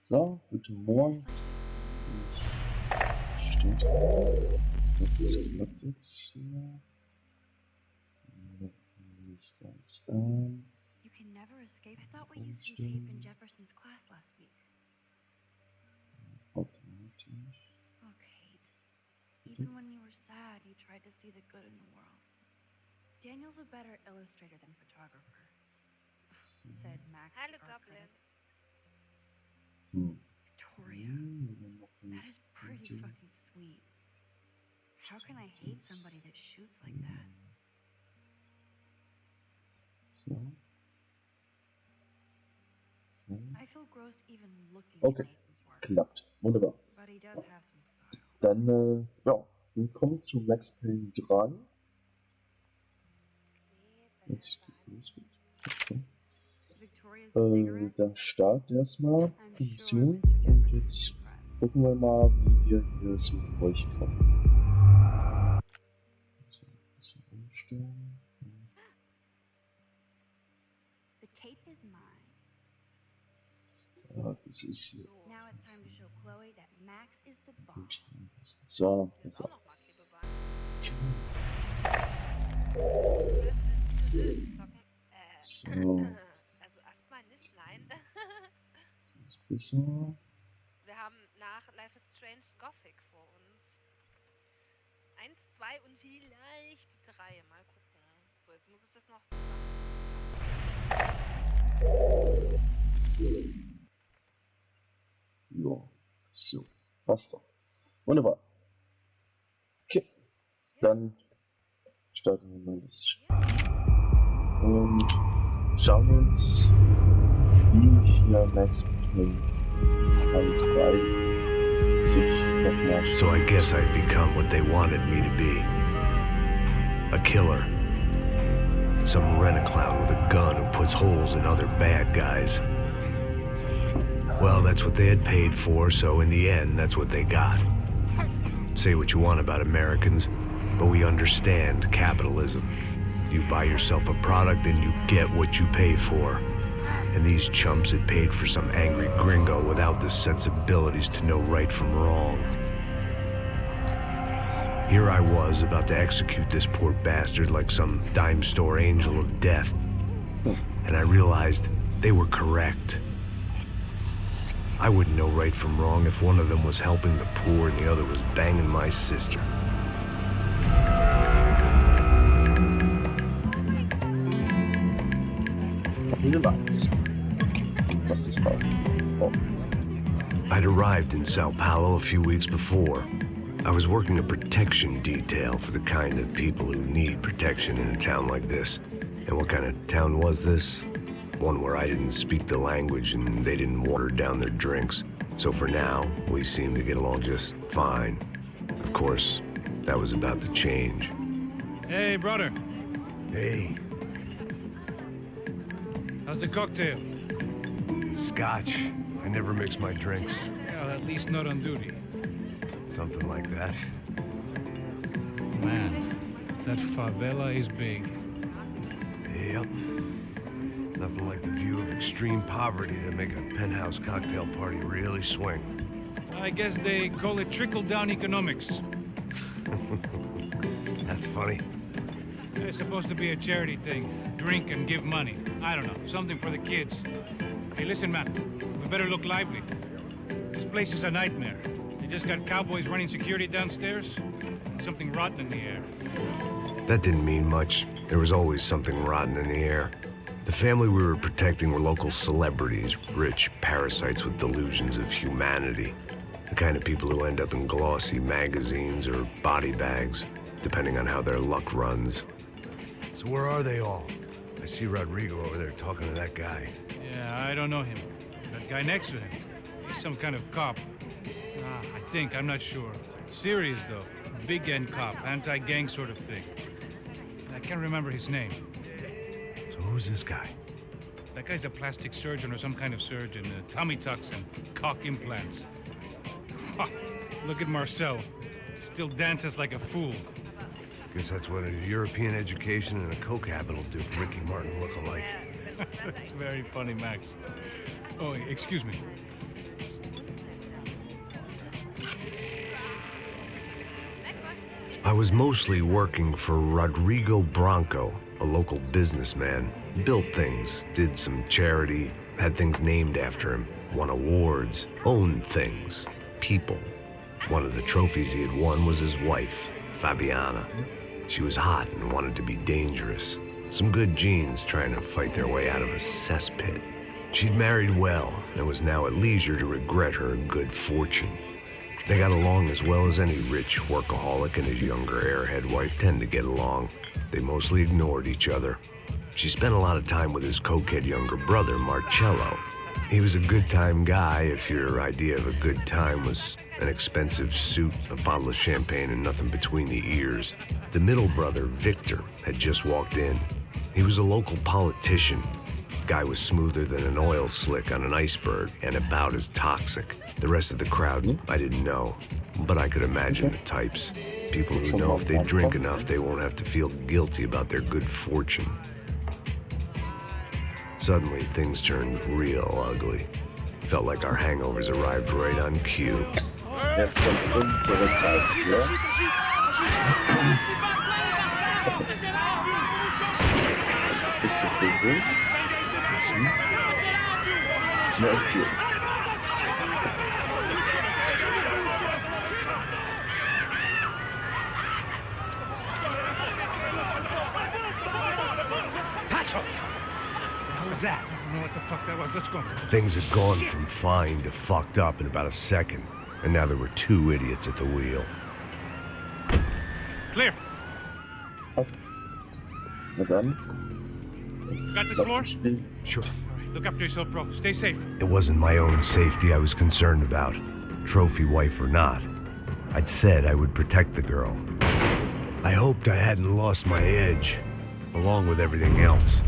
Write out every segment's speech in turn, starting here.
So, guten Morgen. Stimmt. Das klappt jetzt hier. Nicht ganz an. You can never escape. I thought we used some tape in Jefferson's class last week. Automatisch. Oh, Kate. Even when you were sad, you tried to see the good in the world. Daniel's a better illustrator than photographer, said Max. Hello, Goblin. Victoria, that is pretty fucking sweet. How can I hate somebody that shoots like that? So. So. I feel gross even looking Okay, at Nathan's work. klappt. Wunderbar. But he does have some style. Dann, ja, willkommen zu Max Payne 3. Jetzt losgeht. Okay. Dann starten erstmal die Mission und jetzt gucken wir mal, wie wir hier so durchkommen. So, ein bisschen umstellen. The tape is mine. Ja, das ist hier. Now it's time to show Chloe that Max is the boss. Gut. So, jetzt auch. So. Also erstmal nicht, nein. Besser. Wir haben nach Life is Strange Gothic vor uns. 1, 2 und vielleicht die 3. Mal gucken. So, jetzt muss ich das noch Ja, so. Passt doch. Wunderbar. Okay. Dann starten wir mal das Spiel. Und schauen wir uns, wie hier Max Payne 3 sich nochmal. So I guess I'd become what they wanted me to be. A killer. Some rent-a-clown with a gun who puts holes in other bad guys. Well, that's what they had paid for, so in the end, that's what they got. Say what you want about Americans, but we understand capitalism. You buy yourself a product and you get what you pay for. And these chumps had paid for some angry gringo without the sensibilities to know right from wrong. Here I was about to execute this poor bastard like some dime store angel of death. And I realized they were correct. I wouldn't know right from wrong if one of them was helping the poor and the other was banging my sister. I'd arrived in Sao Paulo a few weeks before. I was working a protection detail for the kind of people who need protection in a town like this. And what kind of town was this? One where I didn't speak the language and they didn't water down their drinks. So for now, we seemed to get along just fine. Of course, that was about to change. Hey, brother. Hey. How's the cocktail? Scotch. I never mix my drinks. Well, at least not on duty. Something like that. Man, that favela is big. Yep. Nothing like the view of extreme poverty to make a penthouse cocktail party really swing. I guess they call it trickle-down economics. That's funny. It's supposed to be a charity thing. Drink and give money. I don't know, something for the kids. Hey, listen, man, we better look lively. This place is a nightmare. They just got cowboys running security downstairs. Something rotten in the air. That didn't mean much. There was always something rotten in the air. The family we were protecting were local celebrities, rich parasites with delusions of humanity. The kind of people who end up in glossy magazines or body bags, depending on how their luck runs. So where are they all? I see Rodrigo over there talking to that guy. Yeah, I don't know him. That guy next to him, he's some kind of cop. I think, I'm not sure. Serious, though. Big end cop, anti-gang sort of thing. I can't remember his name. So who's this guy? That guy's a plastic surgeon or some kind of surgeon. Tummy tucks and cock implants. Look at Marcel. Still dances like a fool. Guess that's what a European education and a coke habit will do for Ricky Martin look alike. That's very funny, Max. Oh, excuse me. I was mostly working for Rodrigo Bronco, a local businessman. Built things, did some charity, had things named after him, won awards, owned things, people. One of the trophies he had won was his wife, Fabiana. She was hot and wanted to be dangerous. Some good genes trying to fight their way out of a cesspit. She'd married well and was now at leisure to regret her good fortune. They got along as well as any rich workaholic and his younger airhead wife tend to get along. They mostly ignored each other. She spent a lot of time with his cokehead younger brother, Marcello. He was a good-time guy if your idea of a good time was an expensive suit, a bottle of champagne, and nothing between the ears. The middle brother, Victor, had just walked in. He was a local politician. Guy was smoother than an oil slick on an iceberg and about as toxic. The rest of the crowd, I didn't know, but I could imagine the types. People who know if they drink enough, they won't have to feel guilty about their good fortune. Suddenly, things turned real ugly. Felt like our hangovers arrived right on cue. Jetzt kommt unsere Zeit hier. Bisschen Prügel. Mehr Empfehlung. Passos! What was that? I don't know what the fuck that was. Let's go. Things had gone from fine to fucked up in about a second, and now there were two idiots at the wheel. Clear. Na dann, Got this lass floor? uns spielen. Sure. Look after yourself, bro. Stay safe. It wasn't my own safety I was concerned about, trophy wife or not. I'd said I would protect the girl. I hoped I hadn't lost my edge, along with everything else.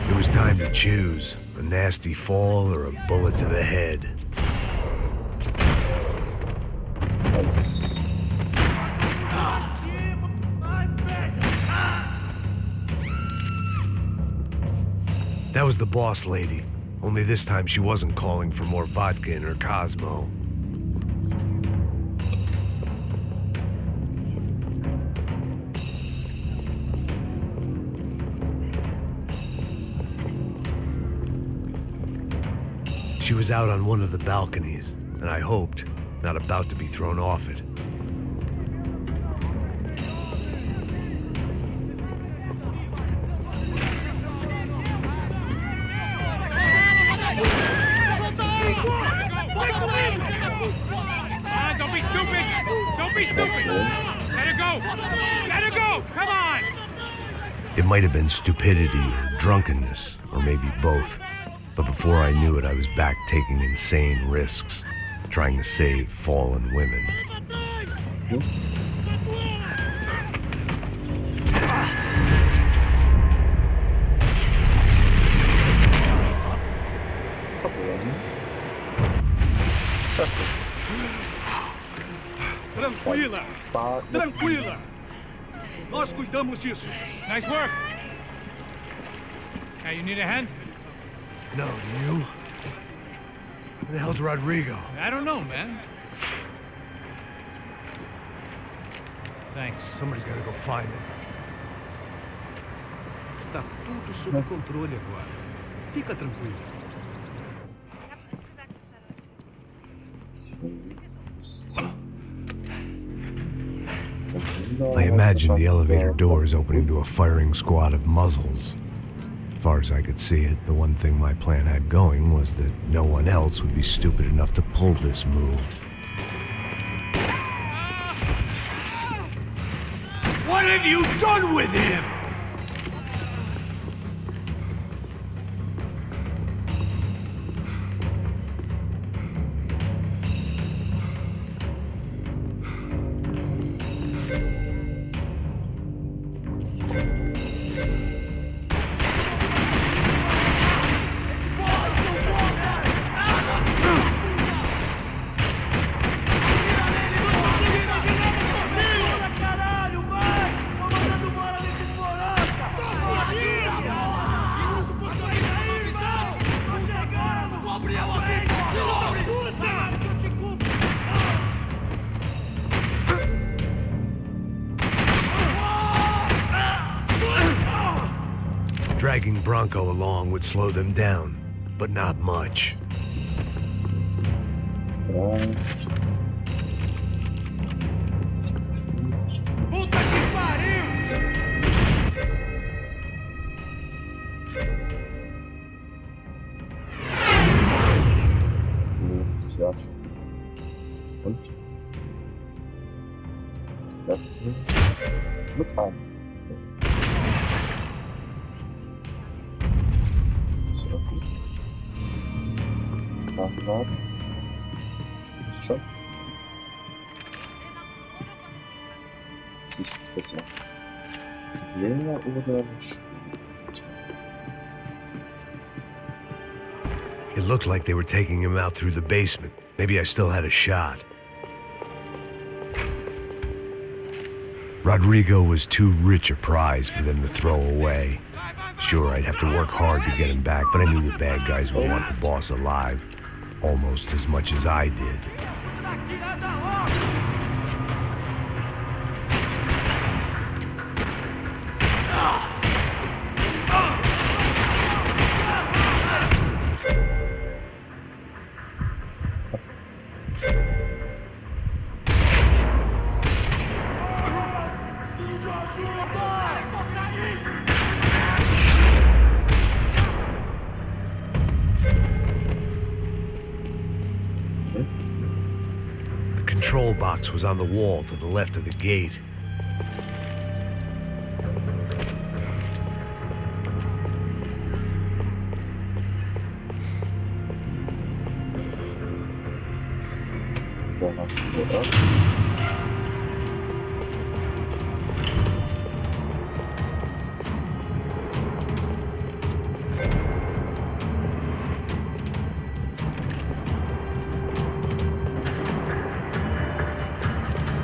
It was time to choose, a nasty fall or a bullet to the head. Als That was the boss lady, only this time she wasn't calling for more vodka in her Cosmo. She was out on one of the balconies, and I hoped, not about to be thrown off it. Don't be stupid! Don't be stupid! Let her go! Let her go! Come on! It might have been stupidity or drunkenness, or maybe both. But before I knew it, I was back taking insane risks, trying to save fallen women. Tranquila! Bar Tranquila! Nós cuidamos disso. Nice work. Hey, you need a hand? No, do you? Where the hell's Rodrigo? I don't know, man. Thanks. Somebody's gotta go find him. Está tudo sob controle agora. Fica tranquilo. Ich hab nicht gesagt, ich werde. I imagined the elevator doors opening to a firing squad of muzzles. As far as I could see it, the one thing my plan had going was that no one else would be stupid enough to pull this move. What have you done with him? Dragging Bronco along would slow them down, but not much. Trás. Puta que pariu! Você acha? Onde? No carro. Será que? Carro. Schon. Das ist besser. Länger oder nicht? It looked like they were taking him out through the basement. Maybe I still had a shot. Rodrigo was too rich a prize for them to throw away. Sure, I'd have to work hard to get him back, but I knew the bad guys would want the boss alive. Almost as much as I did. The control box was on the wall to the left of the gate.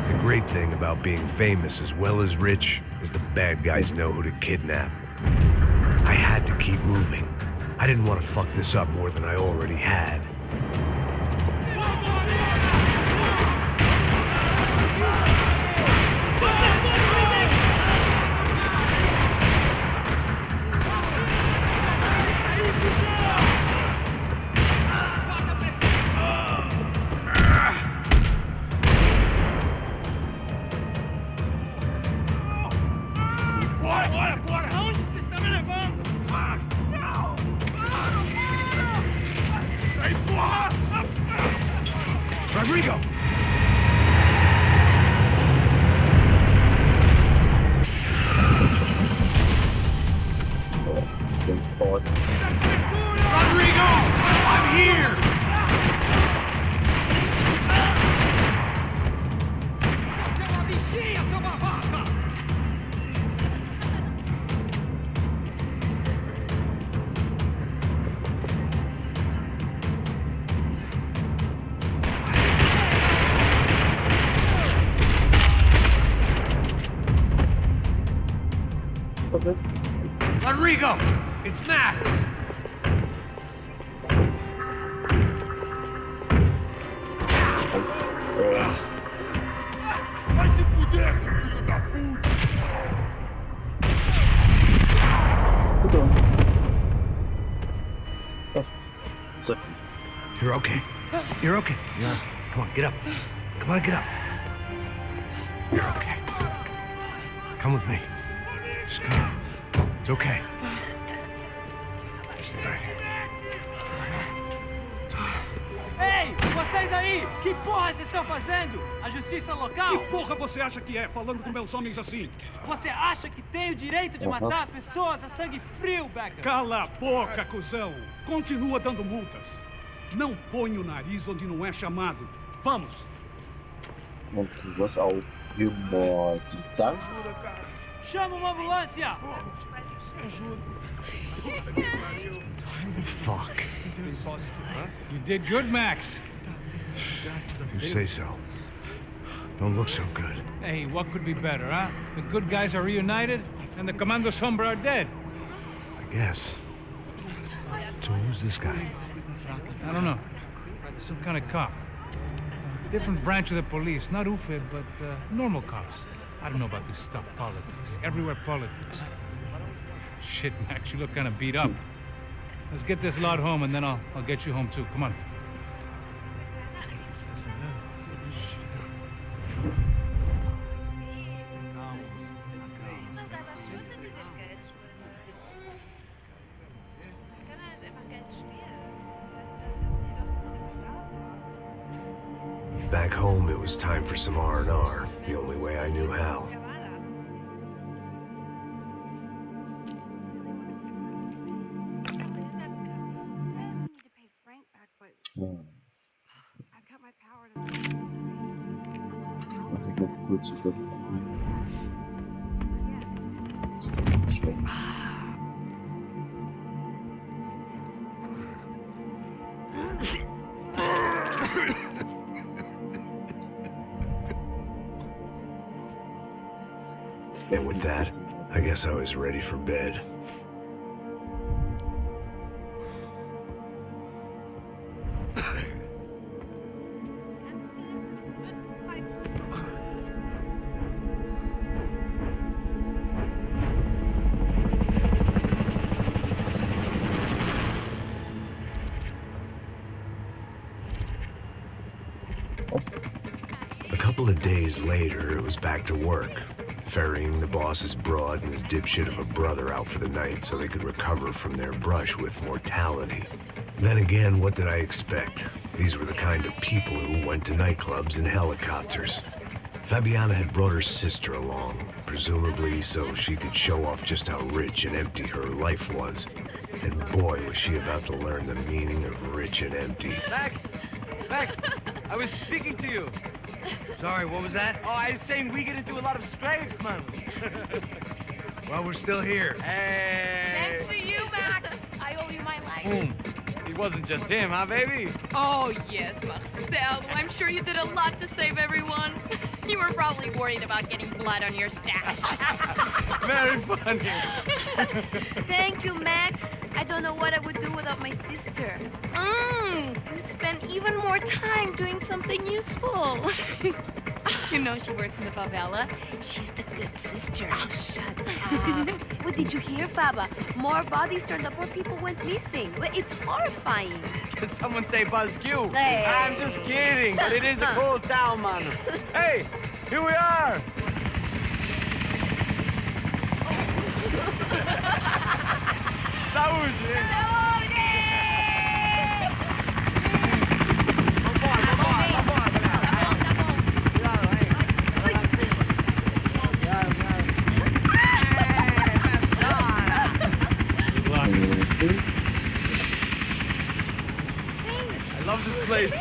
The great thing about being famous as well as rich is the bad guys know who to kidnap. I had to keep moving. I didn't want to fuck this up more than I already had. Rodrigo! Rodrigo! I'm here! Você é uma bichinha, seu babaca! Rodrigo! It's Max! Vai se fuder, seu filho da puta! You're okay. You're okay. Yeah. Come on, get up. Come on, get up. You're okay. Come with me. Just come on. It's okay. Stay right here. Ei, vocês aí! Que porra vocês estão fazendo? A justiça local? Que porra você acha que é, falando com meus homens assim? Você acha que tem o direito de matar as pessoas a sangue frio, Becker? Cala a boca, cuzão! Continua dando multas. Não põe o nariz onde não é chamado. Vamos! Und was auch immer die Zeit. Chama uma ambulância! Fuck. You did good, Max. You say so. Don't look so good. Hey, what could be better, huh? The good guys are reunited, and the Commando Sombra are dead. I guess. So who's this guy? I don't know. Some kind of cop. Different branch of the police. Not UFE, but normal cops. I don't know about this stuff, politics. Everywhere politics. Shit, Max, you look kind of beat up. Let's get this lot home, and then I'll get you home, too. Come on. Ist doch selber schuld, wenn sie sich Geld schuldet. Man kann ja nicht einfach Geld stehlen. Dann wissen die doch, dass jemand da war. Back home, it was time for some R&R, the only way I knew how. Wer war das? I need to pay Frank back, but I've got my power to. Warte, ich noch kurz, ich glaube, Yes. ist das schlecht. And with that, I guess I was ready for bed. Kannst du dieses Fight? A couple of days later, it was back to work, ferrying the boss's broad and his dipshit of a brother out for the night so they could recover from their brush with mortality. Then again, what did I expect? These were the kind of people who went to nightclubs in helicopters. Fabiana had brought her sister along, presumably so she could show off just how rich and empty her life was. And boy, was she about to learn the meaning of rich and empty. Max! Max! I was speaking to you. Sorry, what was that? Oh, I was saying we get into a lot of scrapes, man. Well, we're still here. Hey! Thanks to you, Max. I owe you my life. Boom. It wasn't just him, huh, baby? Oh, yes, Marcel. I'm sure you did a lot to save everyone. You were probably worried about getting blood on your stash. Very funny. Thank you, Max. I don't know what I would do without my sister. Spend even more time doing something useful. You know she works in the favela. She's the good sister. Oh, shut up. What did you hear, Baba? More bodies turned up where people went missing. It's horrifying. Can someone say Buzz Q? Hey. I'm just kidding, but it is a cool town, man. Hey, here we are. Saúde. I love this place.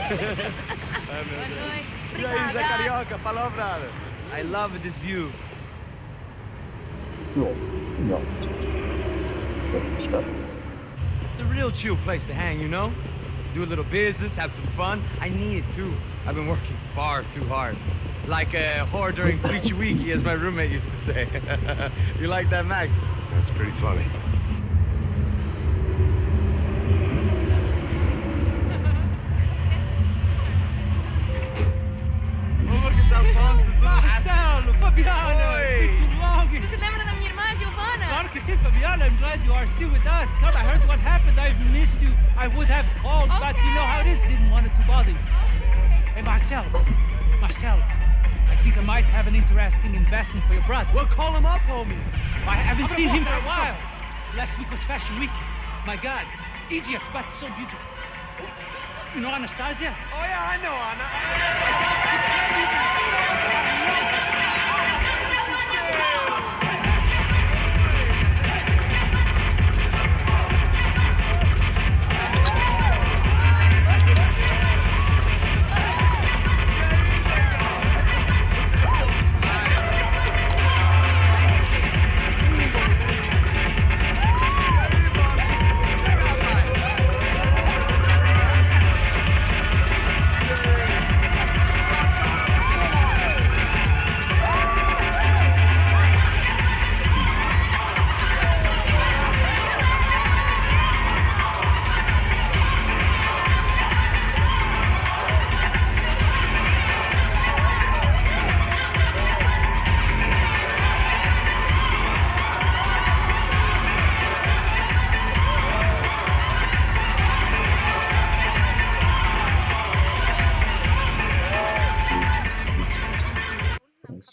E aí, Zé Carioca, palavra. I love this view. Ja, ja, It's a real chill place to hang, you know? Do a little business, have some fun. I need it too. I've been working far too hard. Like a whore during Fleechy Weeky, as my roommate used to say. You like that, Max? That's pretty funny. Marcelo, Fabiana, it's been so long. Você se lembra da minha irmã, Giovanna? Claro que sim, Fabiana. I'm glad you are still with us. Come, I heard what happened. I've missed you. I would have called, but you know how it is. Didn't want it to bother you. Hey, Marcel, I think I might have an interesting investment for your brother. Well, call him up, homie. I haven't seen him for a while. Last week was Fashion Week. My God, Egypt, but so beautiful. You know Anastasia? Oh, yeah, I know, Anna.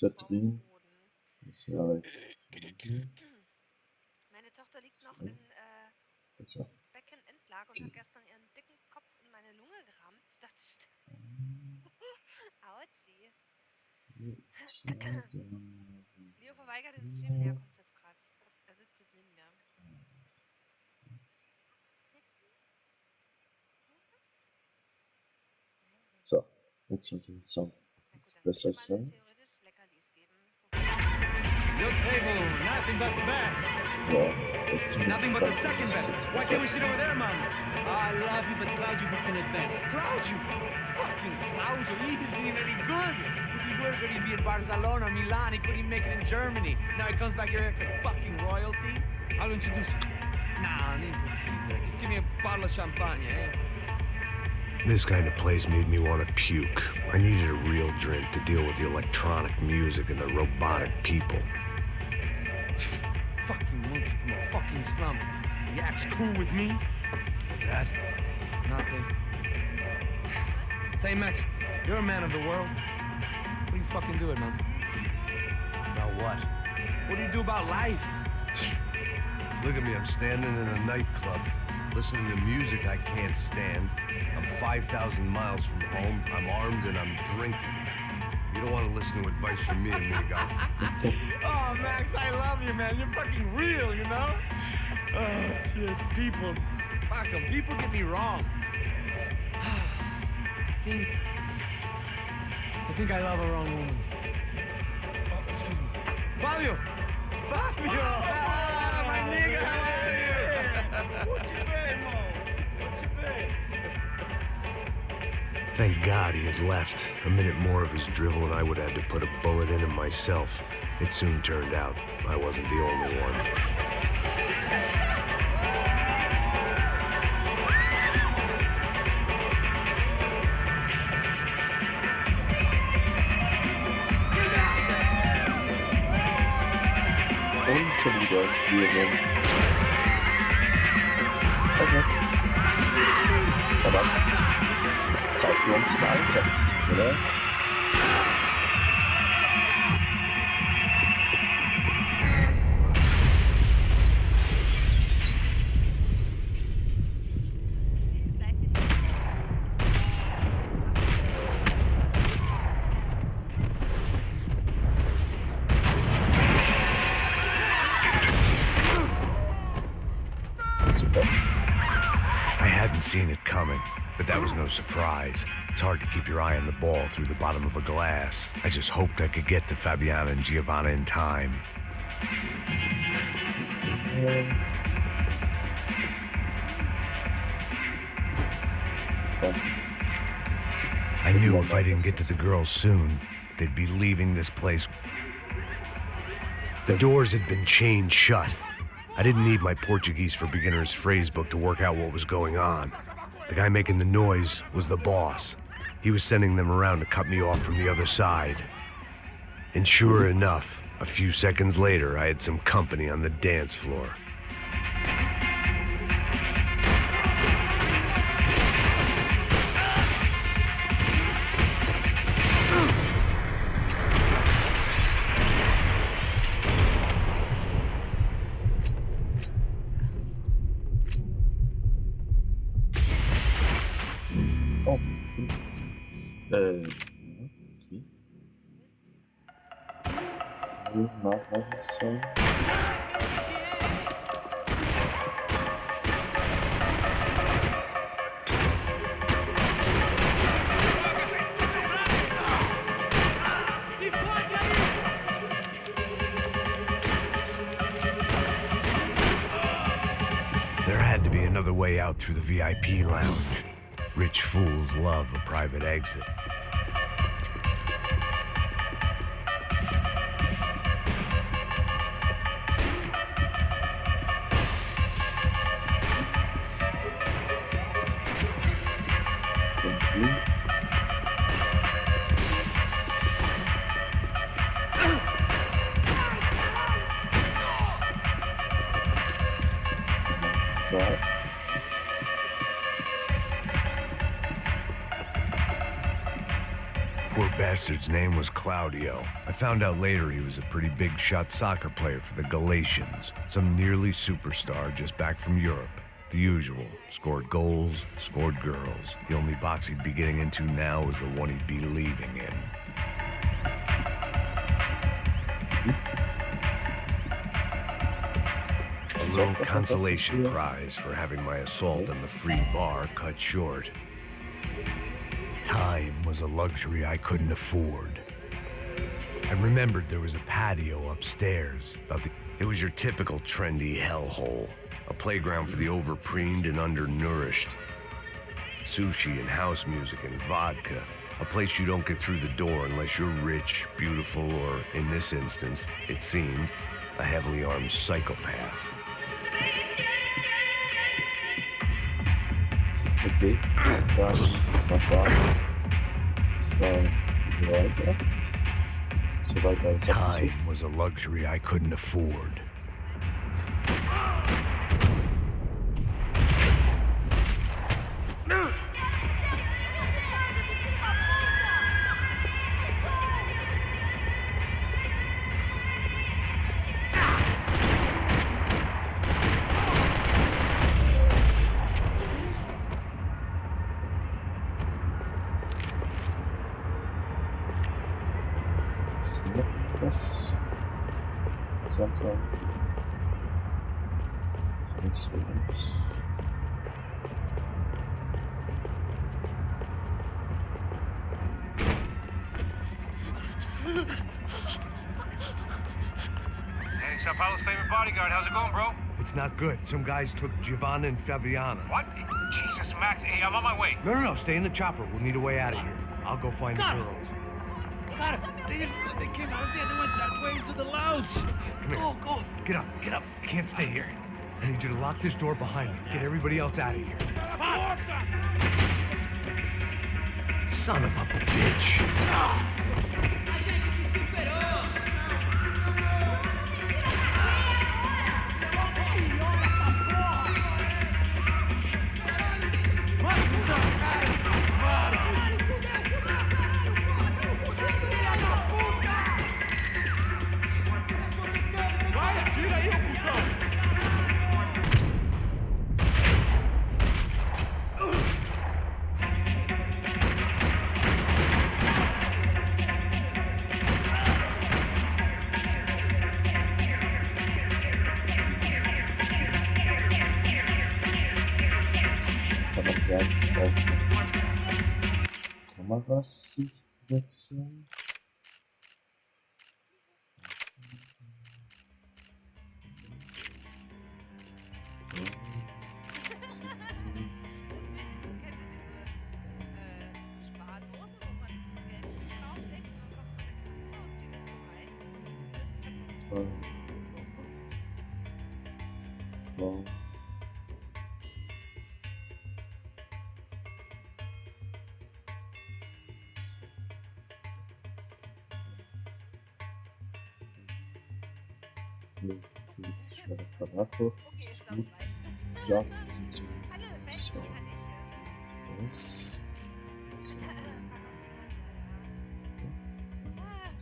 zerdrehen. Boden. Das wäre jetzt Meine Tochter liegt noch so in besser. Beckenendlage und hat gestern ihren dicken Kopf in meine Lunge gerammt. Ich dachte, Autschi. Leo verweigert den Stream, Lea kommt jetzt gerade. Er sitzt jetzt neben mir. So, jetzt sollte es so Na gut, dann besser könnte man sein. theoretisch Leckerlis geben. Your table, nothing but the best. Ja, Nothing but the second best. Why can't we sit over there, man? I love you, but Claudio booked in advance. Claudio? Fucking Claudio, he isn't even any good. If he were good, he'd be in Barcelona, Milan. He couldn't even make it in Germany. Now he comes back here and acts like fucking royalty. I'll introduce you. Nah, need precisa. Just give me a bottle of champagne, eh? This kind of place made me want to puke. I needed a real drink to deal with the electronic music and the robotic people. Fucking monkey from a fucking slum. He acts cool with me. What's that? Nothing. Say, Max, you're a man of the world. What do you fucking do it, man? About what? What do you do about life? Look at me, I'm standing in a nightclub, listening to music I can't stand. I'm 5,000 miles from home, I'm armed and I'm drinking. You don't want to listen to advice from me, amigo. Oh, Max, I love you, man. You're fucking real, you know? Oh, shit. People. Fuck 'em. People get me wrong. I think I love a wrong woman. Oh, excuse me. Fabio! Fabio! Ah, my nigga, how are you? What you been, Mo? What you been? Thank God he had left. A minute more of his drivel and I would have had to put a bullet in him myself. It soon turned out I wasn't the only one. Und schon wieder Führung. Okay. Verdammt. Zeit für uns zum Einsatz, oder? I hadn't seen it coming, but that was no surprise. It's hard to keep your eye on the ball through the bottom of a glass. I just hoped I could get to Fabiana and Giovanna in time. I knew if I didn't get to the girls soon, they'd be leaving this place. The doors had been chained shut. I didn't need my Portuguese for Beginners phrase book to work out what was going on. The guy making the noise was the boss. He was sending them around to cut me off from the other side. And sure enough, a few seconds later, I had some company on the dance floor. Oh. Okay. Nachmachen sollen. There had to be another way out through the VIP lounge. Rich fools love a private exit. Poor bastard's name was Claudio. I found out later he was a pretty big shot soccer player for the Galatians. Some nearly superstar just back from Europe. The usual. Scored goals, scored girls. The only box he'd be getting into now was the one he'd be leaving in. A little consolation prize for having my assault on the free bar cut short. Time was a luxury I couldn't afford. I remembered there was a patio upstairs. It was your typical trendy hellhole. A playground for the overpreened and undernourished. Sushi and house music and vodka. A place you don't get through the door unless you're rich, beautiful, or, in this instance, it seemed, a heavily armed psychopath. Ok, vamos passar para droga. Você vai dar essa pessoa. Time was a luxury I couldn't afford. Yes. Central. Experience. Hey, Sao Paulo's favorite bodyguard. How's it going, bro? It's not good. Some guys took Giovanna and Fabiana. What? Jesus, Max. Hey, I'm on my way. No, stay in the chopper. We'll need a way out of here. I'll go find the girls. Got it. They came out of there. They went that way into the lounge. Come here. Go. Get up. I can't stay here. I need you to lock this door behind me. Get everybody else out of here. Son of a bitch. Classificação. Bom. Tabaco, jogos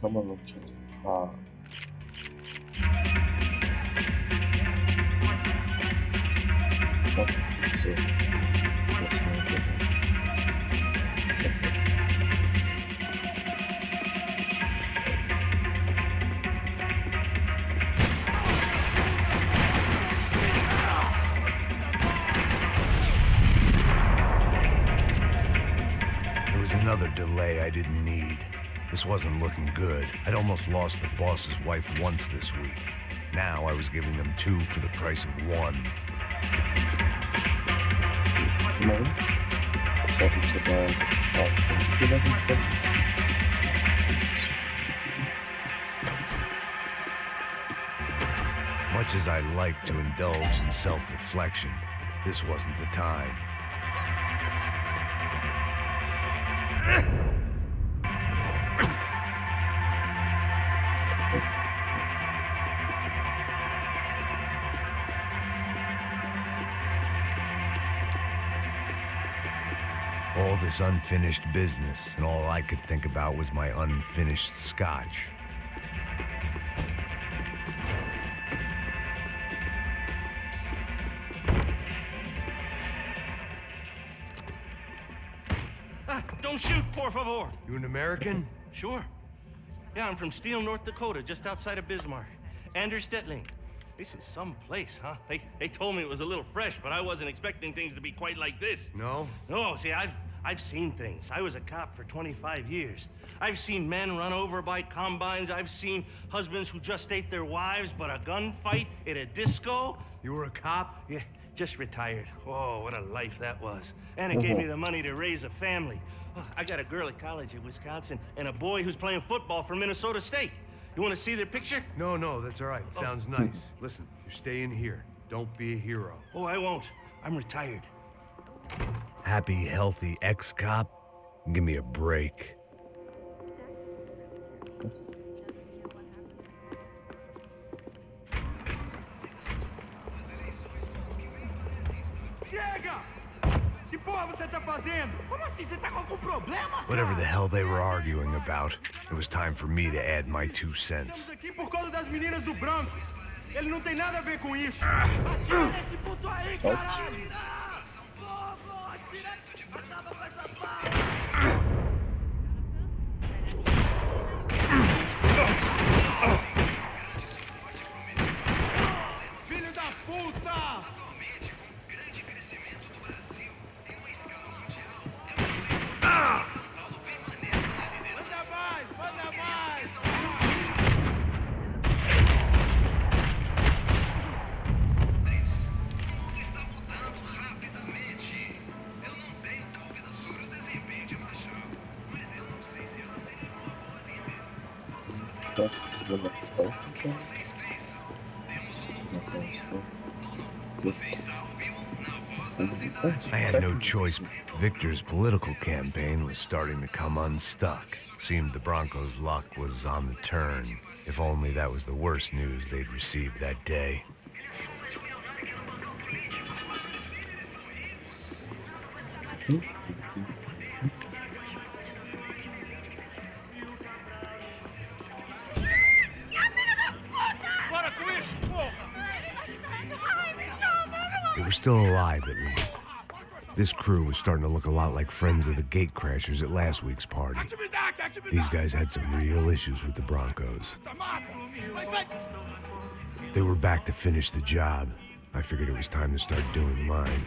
Come on, let's Another delay I didn't need. This wasn't looking good. I'd almost lost the boss's wife once this week. Now I was giving them two for the price of one. Much as I like to indulge in self-reflection, this wasn't the time. All this unfinished business, and all I could think about was my unfinished scotch. Don't shoot, por favor. You an American? Sure. Yeah, I'm from Steele, North Dakota, just outside of Bismarck. Anders Stetling. This is some place, huh? They told me it was a little fresh, but I wasn't expecting things to be quite like this. No? No, see, I've seen things. I was a cop for 25 years. I've seen men run over by combines. I've seen husbands who just ate their wives, but a gunfight at a disco. You were a cop? Yeah, just retired. Oh, what a life that was. And it gave me the money to raise a family. Oh, I got a girl at college at Wisconsin and a boy who's playing football for Minnesota State. You want to see their picture? No, that's all right. Sounds nice. Listen, you're staying here. Don't be a hero. Oh, I won't. I'm retired. Happy, healthy ex-cop? Give me a break. Chega! Que porra você tá fazendo? Como assim? Você tá com algum problema? Whatever the hell they were arguing about, it was time for me to add my 2 cents. Estamos aqui por causa das meninas do branco. Ele não tem nada a ver com isso. Atira nesse puto aí, caralho! Fogo! Atira! Acaba com essa bala! Filho da puta! Nossa, segunda foto, então. I had no choice. Victor's political campaign was starting to come unstuck. Seemed the Broncos' luck was on the turn. If only that was the worst news they'd received that day. They were still alive, at least. This crew was starting to look a lot like friends of the gatecrashers at last week's party. These guys had some real issues with the Broncos. They were back to finish the job. I figured it was time to start doing mine.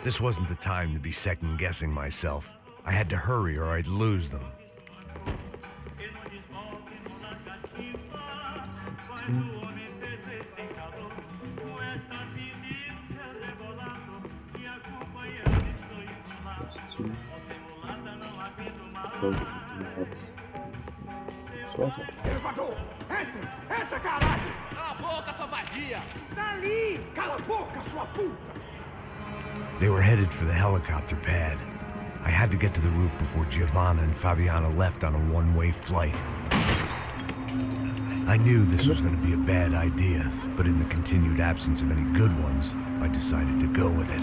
This wasn't the time to be second-guessing myself. I had to hurry or I'd lose them. Elevador! Entre! Entra, caralho! Cala a boca, sua vadia! Está ali! Cala a boca, sua puta! They were headed for the helicopter pad. I had to get to the roof before Giovanna and Fabiana left on a one-way flight. I knew this was going to be a bad idea, but in the continued absence of any good ones, I decided to go with it.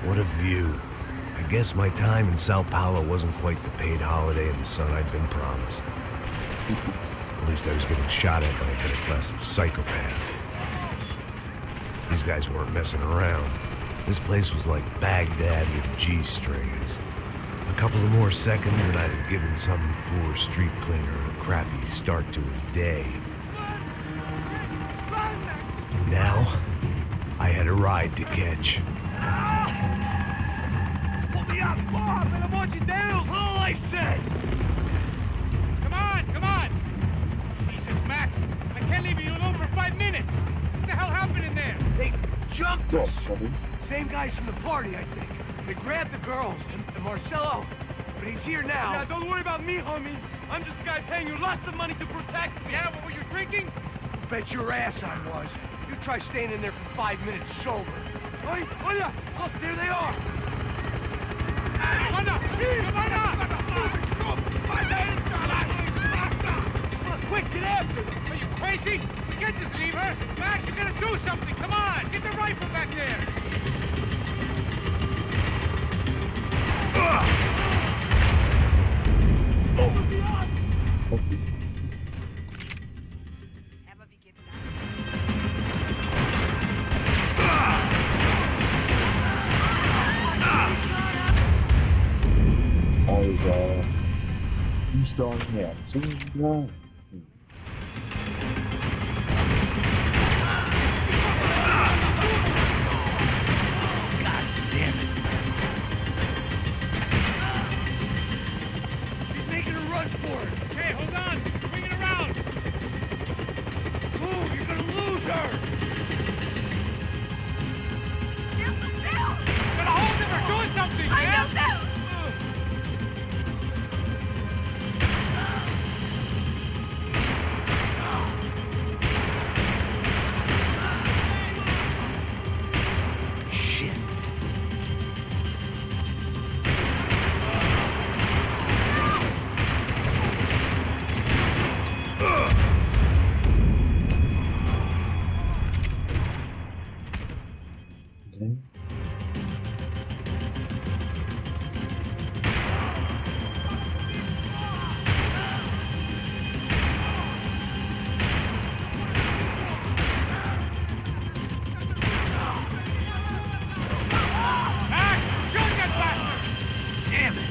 What a view. I guess my time in Sao Paulo wasn't quite the paid holiday in the sun I'd been promised. At least I was getting shot at by a better class of psychopath. These guys weren't messing around. This place was like Baghdad with G-strings. A couple of more seconds and I'd have given some poor street cleaner a crappy start to his day. Now, I had a ride to catch. Hurry up! Porra, pelo amor de Deus! All I said! Come on, come on! Jesus, Max, I can't leave you alone for 5 minutes! What the hell happened in there? They jumped us! Buddy. Same guys from the party, I think. They grabbed the girls, and Marcelo, but he's here now. Yeah, don't worry about me, homie. I'm just the guy paying you lots of money to protect me. Yeah, what were you drinking? Bet your ass I was. You try staying in there for 5 minutes sober. Oi, olha! Look, there they are! Come on! Quick, get after them! Are you crazy? We can't just leave her! Max, you gotta do something! Come on! Get the rifle back there! Over beyond! Okay. Alter. Die Steuern her. So, ja. She's making a run for it! Okay, hold on! Swing it around! Move! You're gonna lose her! Gotta hold him or doing something, I yeah? know that! Shit! Okay. Max, shoot that bastard! Damn it!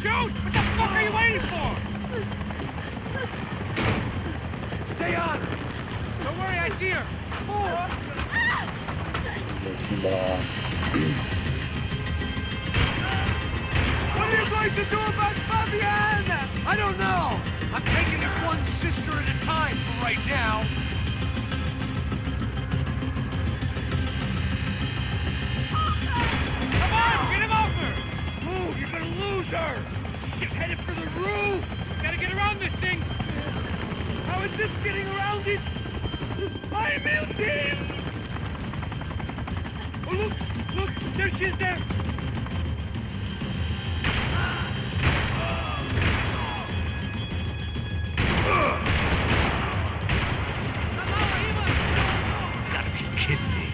Shoot! What the fuck are you waiting for? Stay on her! Don't worry, I see her. What are you going to do about Fabienne? I don't know. I'm taking it one sister at a time for right now. Come on, get him over! Move, you're gonna lose her. She's headed for the roof. Gotta get around this thing! How is this getting around it? I'm buildings! Oh, look, there she is there. Gotta be kidding me.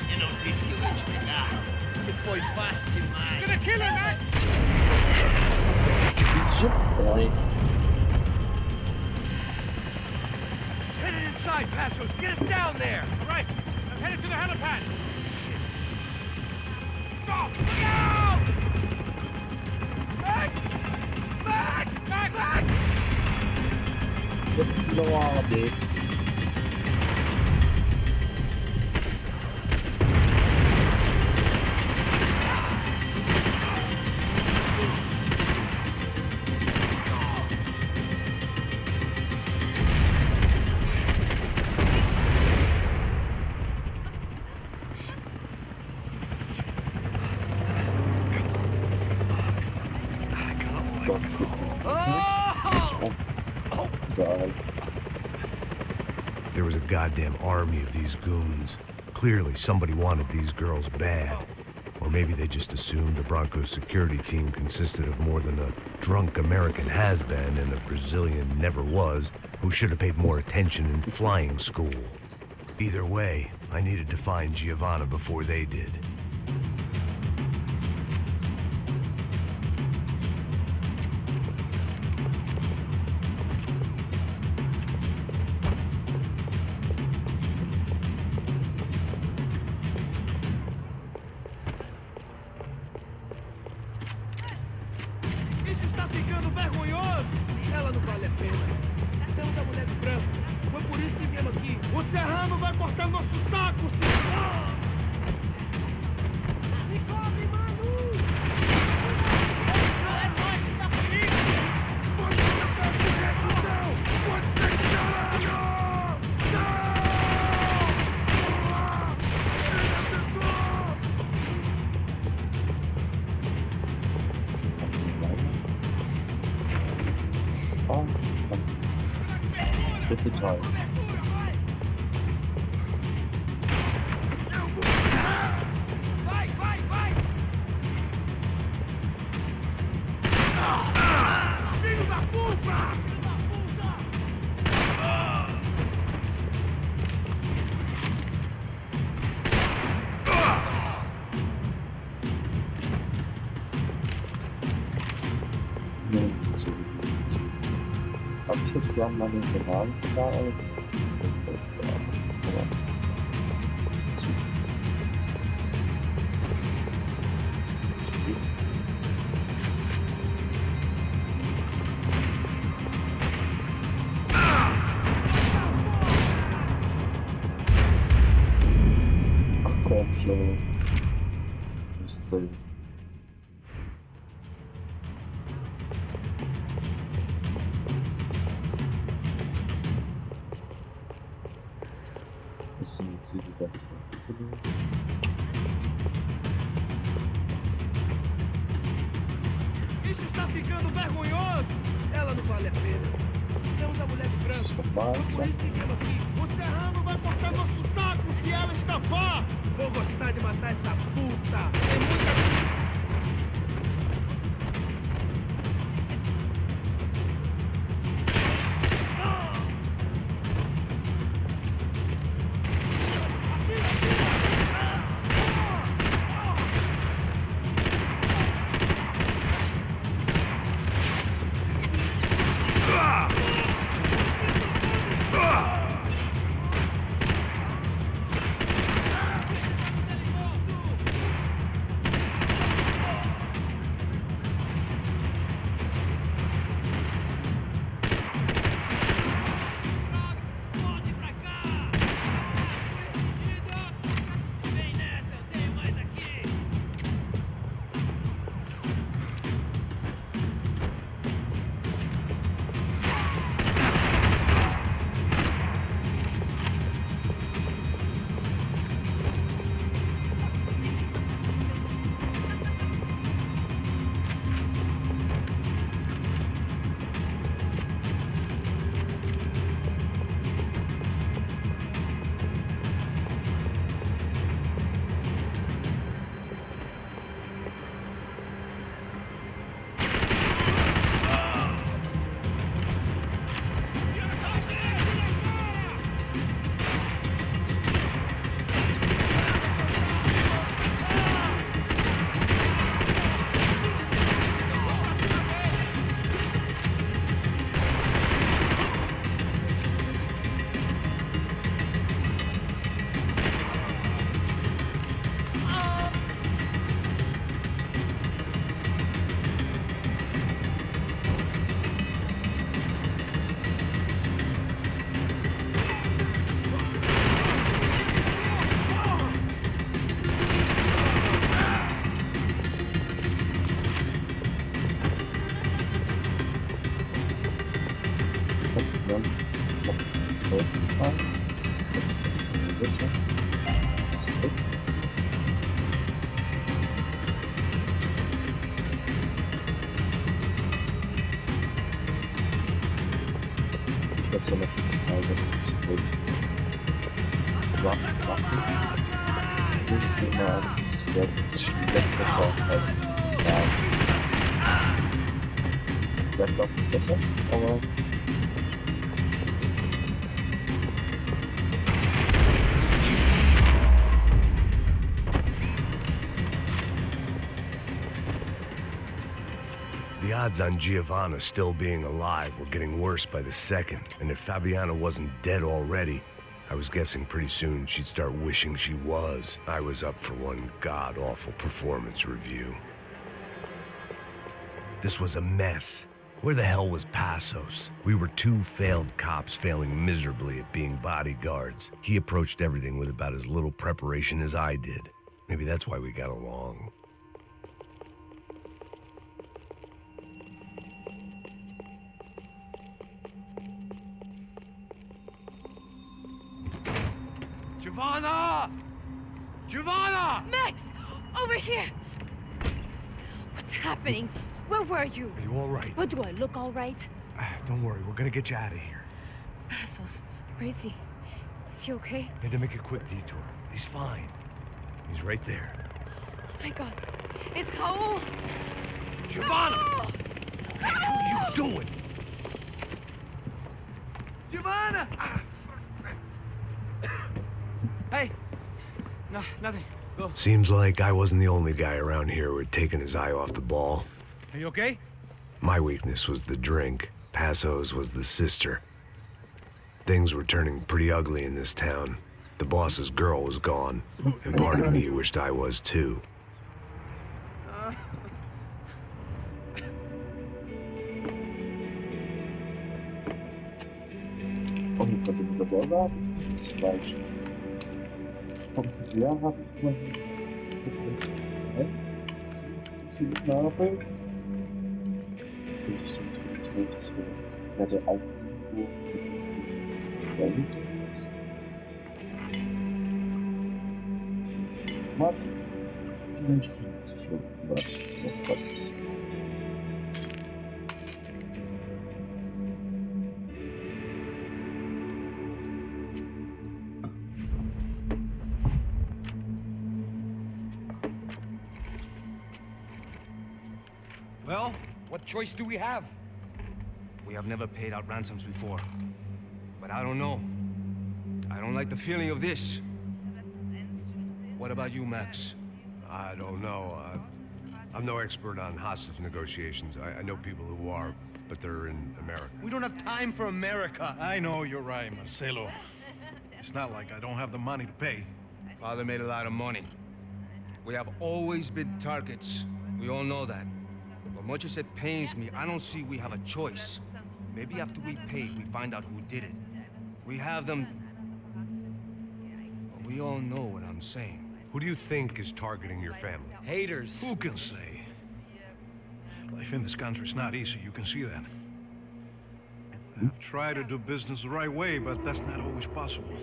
E non ti spiegare. Se poi basti mai. Gonna kill her, Max! Good boy. She's headed inside, Passos. Get us down there. All right, I'm headed to the helipad. Stop! Look out! Max! Max! Max! Não há B. God. There was a goddamn army of these goons. Clearly, somebody wanted these girls bad. Or maybe they just assumed the Broncos security team consisted of more than a drunk American has-been and a Brazilian never-was who should have paid more attention in flying school. Either way, I needed to find Giovanna before they did. ficando vergonhoso? Ela não vale a pena. Temos a mulher de branco. Foi por isso que viemos aqui. O Serrano vai cortar nosso saco, se... Me cobre, mano! Não é nós que está comigo! Pode começar com redução! Pode pegar! Não! With the time. Vai, vai, vai! Filho da puta! Filho da puta! Habe ich jetzt gern mal den Kanal da? Ach komm schon. Ist denn? Assim, se ligar. Isso está ficando vergonhoso! Ela não vale a pena. Temos a mulher de branco. Foi por isso que viemos aqui. O Serrano vai cortar nosso saco se ela escapar! Vou gostar de matar essa puta! Tem muita... Passando aqui se foi tem uma área de cigarros deve passar mais vai para a aplicação ou não? The odds on Giovanna still being alive were getting worse by the second, and if Fabiana wasn't dead already, I was guessing pretty soon she'd start wishing she was. I was up for one god-awful performance review. This was a mess. Where the hell was Passos? We were two failed cops failing miserably at being bodyguards. He approached everything with about as little preparation as I did. Maybe that's why we got along. Giovanna! Giovanna! Max! Over here! What's happening? Where were you? Are you all right? What, do I look all right? Don't worry, we're gonna get you out of here. Passos, where is he? Is he okay? Had to make a quick detour. He's fine. He's right there. My God. It's Raul! Giovanna! Raul! What are you doing? Giovanna! Hey! No, nothing. Go. Seems like I wasn't the only guy around here who had taken his eye off the ball. Are you okay? My weakness was the drink. Passos was the sister. Things were turning pretty ugly in this town. The boss's girl was gone, and part of me wished I was too. Und von dem Gebäude habe ich zwei Stück. Vom Gewehr habe ich immerhin diese Narbe. Und ich denke, das werde auch irgendwo verluten ist. Mal, vielleicht findet sich irgendwas noch was. Well, what choice do we have? We have never paid out ransoms before. But I don't know. I don't like the feeling of this. What about you, Max? I don't know. I'm no expert on hostage negotiations. I know people who are, but they're in America. We don't have time for America. I know you're right, Marcelo. It's not like I don't have the money to pay. Father made a lot of money. We have always been targets. We all know that. But much as it pains me, I don't see we have a choice. Maybe after we pay, we find out who did it. We have them... But we all know what I'm saying. Who do you think is targeting your family? Haters. Who can say? Life in this country is not easy, you can see that. I've tried to do business the right way, but that's not always possible.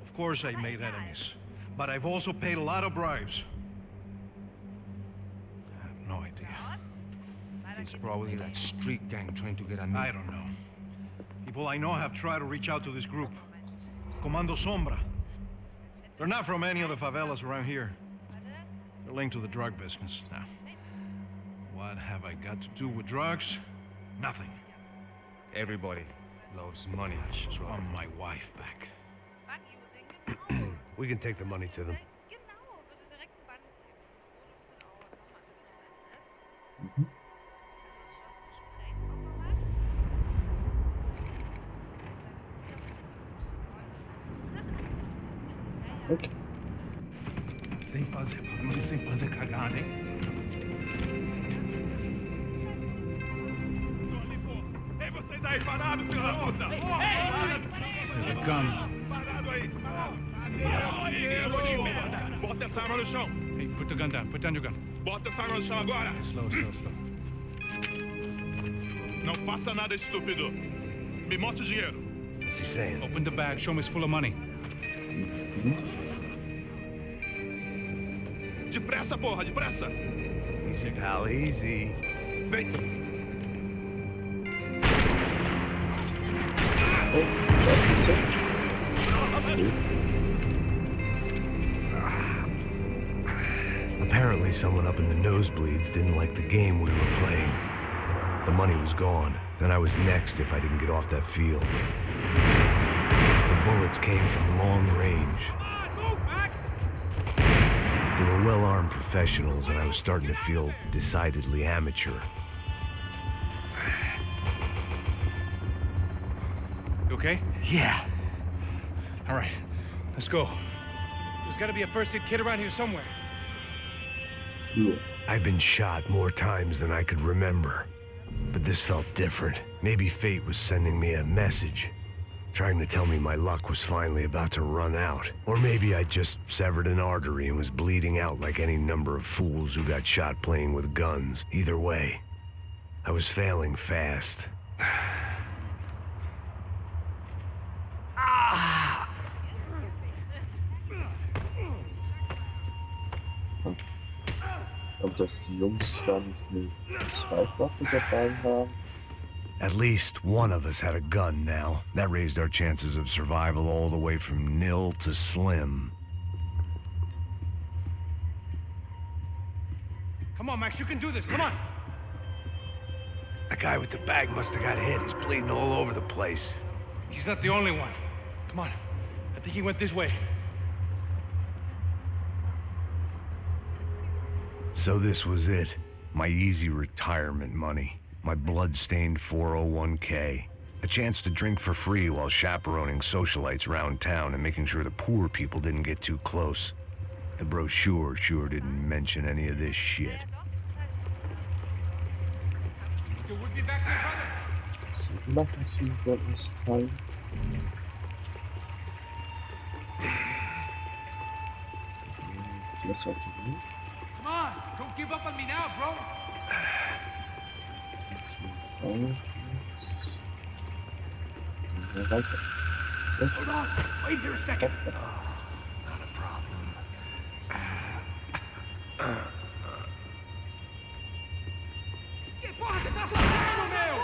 Of course I made enemies, but I've also paid a lot of bribes. I have no idea. It's probably that street gang trying to get at me. I don't know. People I know have tried to reach out to this group. Comando Sombra. They're not from any of the favelas around here. They're linked to the drug business. Now, what have I got to do with drugs? Nothing. Everybody loves money. I just want my wife back. We can take the money to them. Okay. Sem fazer barulho, sem fazer cagada, hein? Ei, vocês aí parados, filho da puta! Here they come. Parado aí! Bota essa arma no chão! Hey, put the gun down. Put down your gun. Bota essa arma no chão agora! Slow, slow, slow. Não faça nada estúpido! Me mostre o dinheiro! What's he saying? Open the bag. Show me it's full of money. Depressa, porra! Depressa! Easy, pal, easy. Vem! Apparently someone up in the nosebleeds didn't like the game we were playing. The money was gone. Then I was next if I didn't get off that field. The bullets came from long range. They were well-armed professionals, and I was starting to feel decidedly amateur. You okay? Yeah. All right. Let's go. There's got to be a first aid kit around here somewhere. I'd been shot more times than I could remember, but this felt different. Maybe fate was sending me a message, trying to tell me my luck was finally about to run out. Or maybe I just severed an artery and was bleeding out like any number of fools who got shot playing with guns. Either way, I was failing fast. Und dass die Jungs da nicht eine Zweitwaffe dabei haben. At least one of us had a gun now. That raised our chances of survival all the way from nil to slim. Come on, Max, you can do this. Come on. The guy with the bag must have got hit. He's bleeding all over the place. He's not the only one. Come on. I think he went this way. So this was it. My easy retirement money. My blood-stained 401k. A chance to drink for free while chaperoning socialites around town and making sure the poor people didn't get too close. The brochure sure didn't mention any of this shit. Still would be back there, brother. Sie machen sie das Teil. Das hat die nicht. Come on, don't give up on me now, bro. Das ist auch nichts. Ja, weiter. Hold on, wait here a second. Not a problem. Que porra você tá fazendo, meu?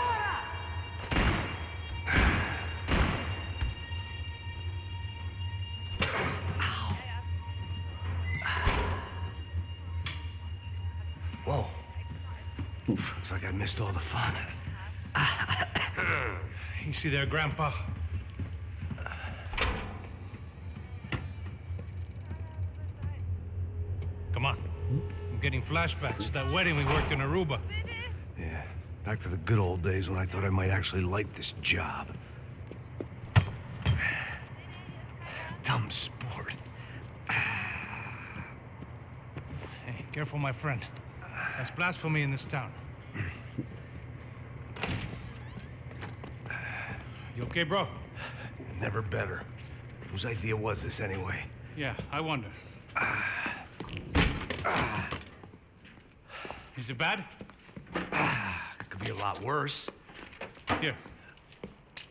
Whoa. Looks like I missed all the fun. Easy there, Grandpa. Come on. I'm getting flashbacks to that wedding we worked in Aruba. Yeah, back to the good old days when I thought I might actually like this job. Dumb sport. Hey, careful, my friend. That's blasphemy in this town. You okay, bro? Never better. Whose idea was this anyway? Yeah, I wonder. Is it bad? Could be a lot worse. Here.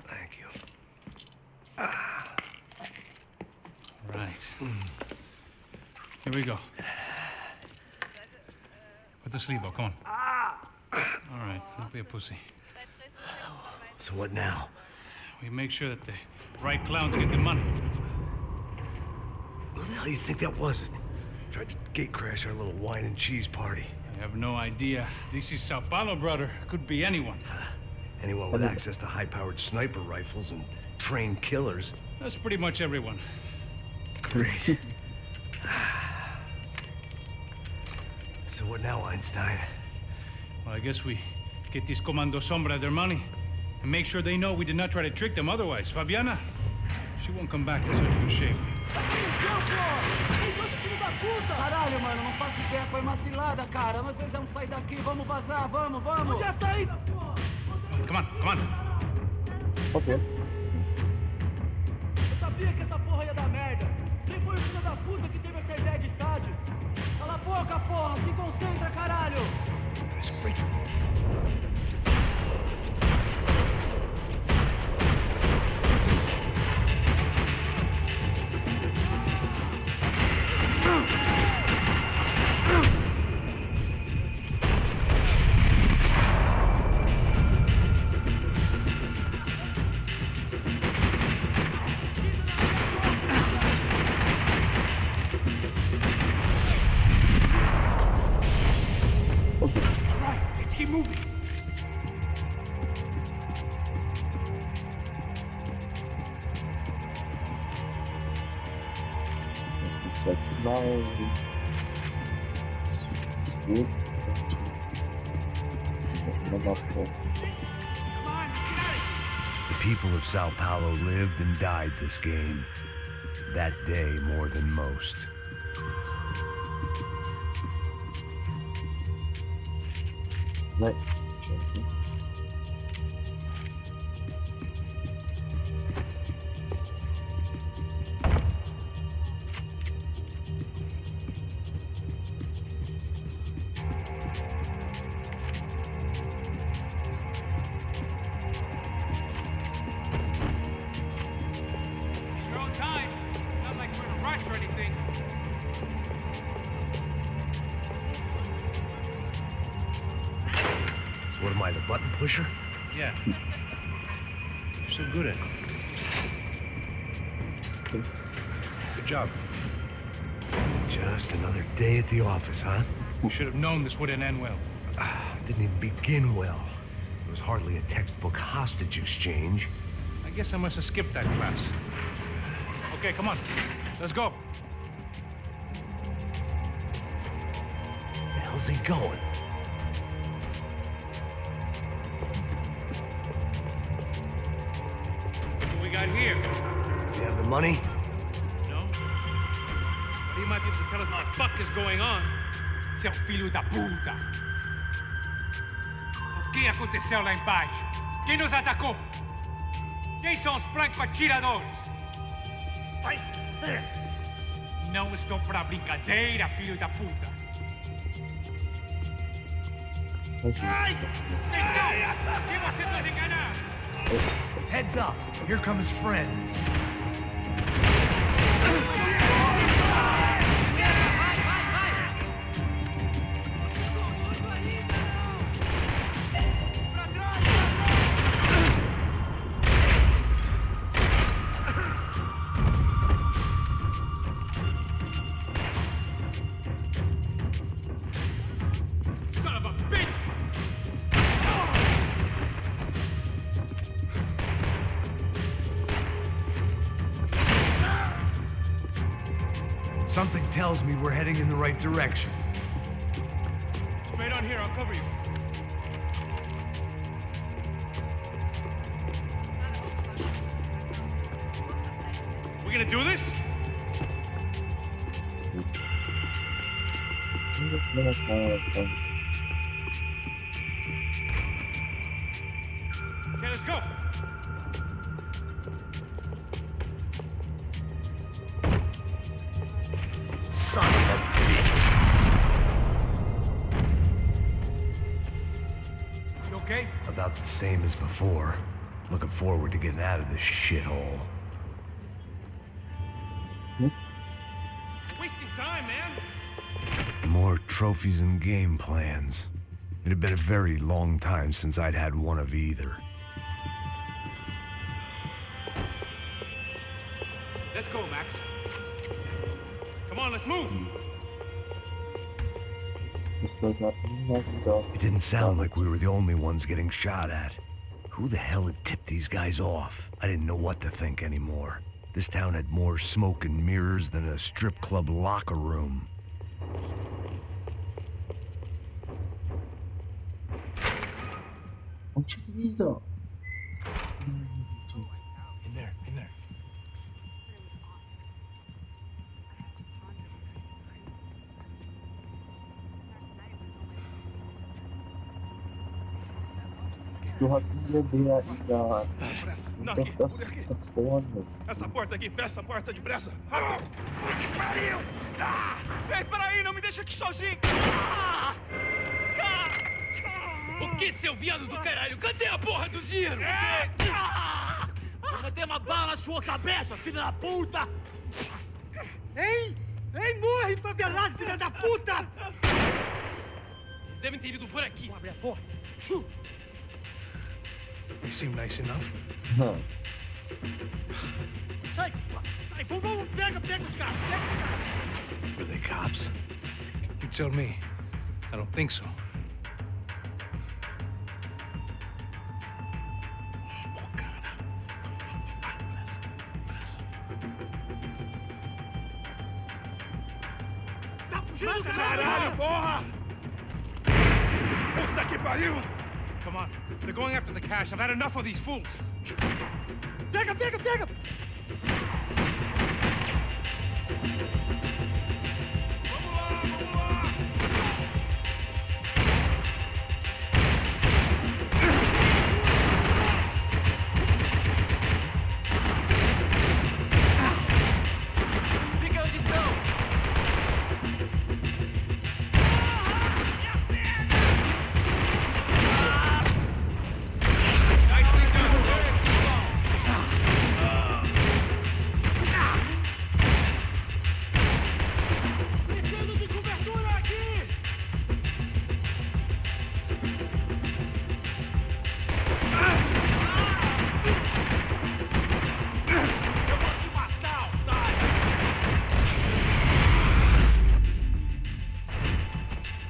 Thank you. Right. Here we go. Put the sleeve up, come on. All right, don't be a pussy. So what now? We make sure that the right clowns get the money. What the hell do you think that was? Tried to gate crash our little wine and cheese party. I have no idea. This is Sao Paulo, brother. Could be anyone. Anyone with access to high-powered sniper rifles and trained killers. That's pretty much everyone. Great. So what now, Einstein? Well, I guess we get these Comando Sombra their money and make sure they know we did not try to trick them otherwise. Fabiana, she won't come back in such good shape. Caralho, mano, não faço ideia, foi uma cilada, cara. Nós precisamos sair daqui, vamos vazar, vamos, vamos! Onde é a saída, porra? Come on, come on. Ok. Eu sabia que essa porra ia dar merda. Quem foi o filho da puta que teve essa ideia de estádio? Cala a boca, porra! Se concentra, caralho! The people of Sao Paulo lived and died this game. That day more than most. Vai, deixa eu aqui. You're on time. It's not like we're in a rush or anything. So what am I, the button pusher? Yeah. You're so good at it. Good job. Just another day at the office, huh? You should have known this wouldn't end well. Didn't even begin well. It was hardly a textbook hostage exchange. I guess I must have skipped that class. Okay, come on. Let's go. Where the hell's he going? What we got here? Does he have the money? No? But he might be able to tell us what the fuck is going on. Seu filho da puta! O que aconteceu lá embaixo? Quem nos atacou? Quem são os franco-atiradores? Não estou pra brincadeira, filho da puta! Ai! Atenção! Quem você nos enganar? Heads up, here come his friends. Son of a bitch! Something tells me we're heading in the right direction. Straight on here, I'll cover you. We gonna do this? Okay, let's go. Son of a bitch. You okay? About the same as before. Looking forward to getting out of this shithole. Wasting time, man. More trophies and game plans. It had been a very long time since I'd had one of either. Let's go, Max. Come on, let's move. It didn't sound like we were the only ones getting shot at. Who the hell had tipped these guys off? I didn't know what to think anymore. This town had more smoke and mirrors than a strip club locker room. In there, in there. Churrasquinha bem aí da Não, aqui, por aqui. plataforma. Essa porta aqui, fecha essa porta depressa. Rápido. Pariu! Ei, peraí, não me deixa aqui sozinho. O que, seu viado do caralho? Cadê a porra do Ziro? Cadê uma bala na sua cabeça, filha da puta? Hein? Hein, morre, favelado, filha da puta! Eles devem ter ido por aqui. Vamos abrir a porta. They seem nice enough. Sai, sai, vamos, pega os caras, pega os caras. Were they cops? You tell me. I don't think so. Tá fugindo, Caralho, porra! Puta que pariu! Come on. They're going after the cash. I've had enough of these fools. Pega, pega, pega!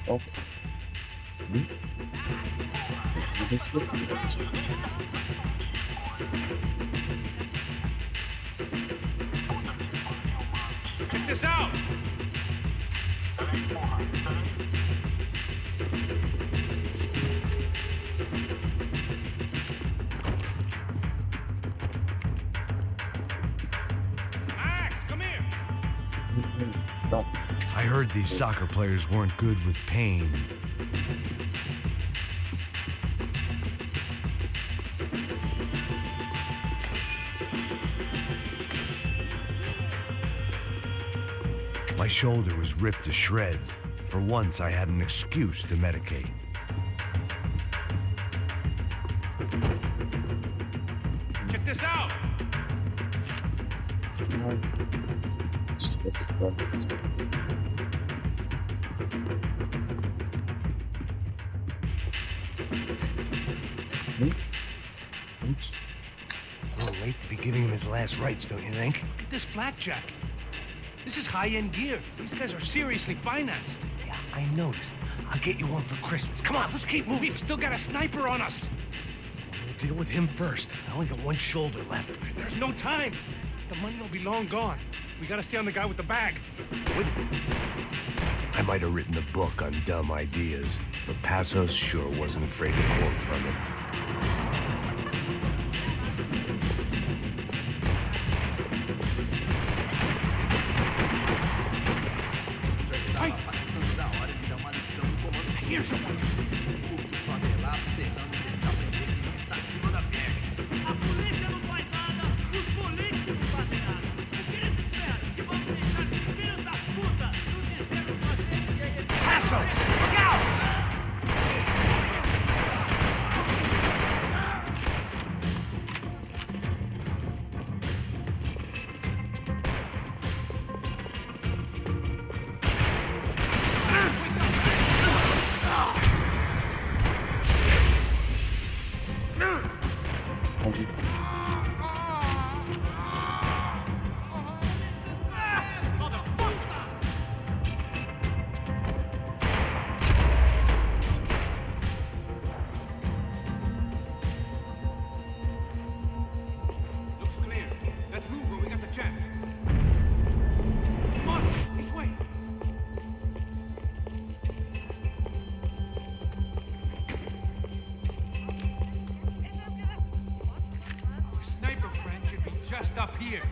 Ok. Desse daqui, Check this out! Max, come here! I heard these soccer players weren't good with Payne. My shoulder was ripped to shreds. For once, I had an excuse to medicate. Check this out! A little late to be giving him his last rites, don't you think? Look at this flak jacket. This is high-end gear. These guys are seriously financed. Yeah, I noticed. I'll get you one for Christmas. Come on, let's keep moving. We've still got a sniper on us. We'll deal with him first. I only got one shoulder left. There's no time. The money will be long gone. We gotta stay on the guy with the bag. What? I might have written a book on dumb ideas, but Passos sure wasn't afraid to quote from it. Here's someone. A polícia não faz nada, os políticos não fazem nada. O que eles esperam? Que vamos deixar esses filhos da puta nos dizendo fazer? Passo! Look out! Looks clear. Let's move when we got the chance. Come on, this way. Our sniper friend should be just up here.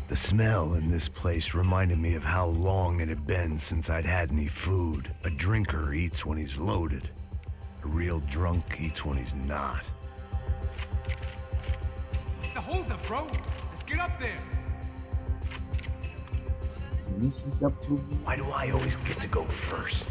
The smell in this place reminded me of how long it had been since I'd had any food. A drinker eats when he's loaded. A real drunk eats when he's not. It's a holdup, bro. Let's get up there. Why do I always get to go first?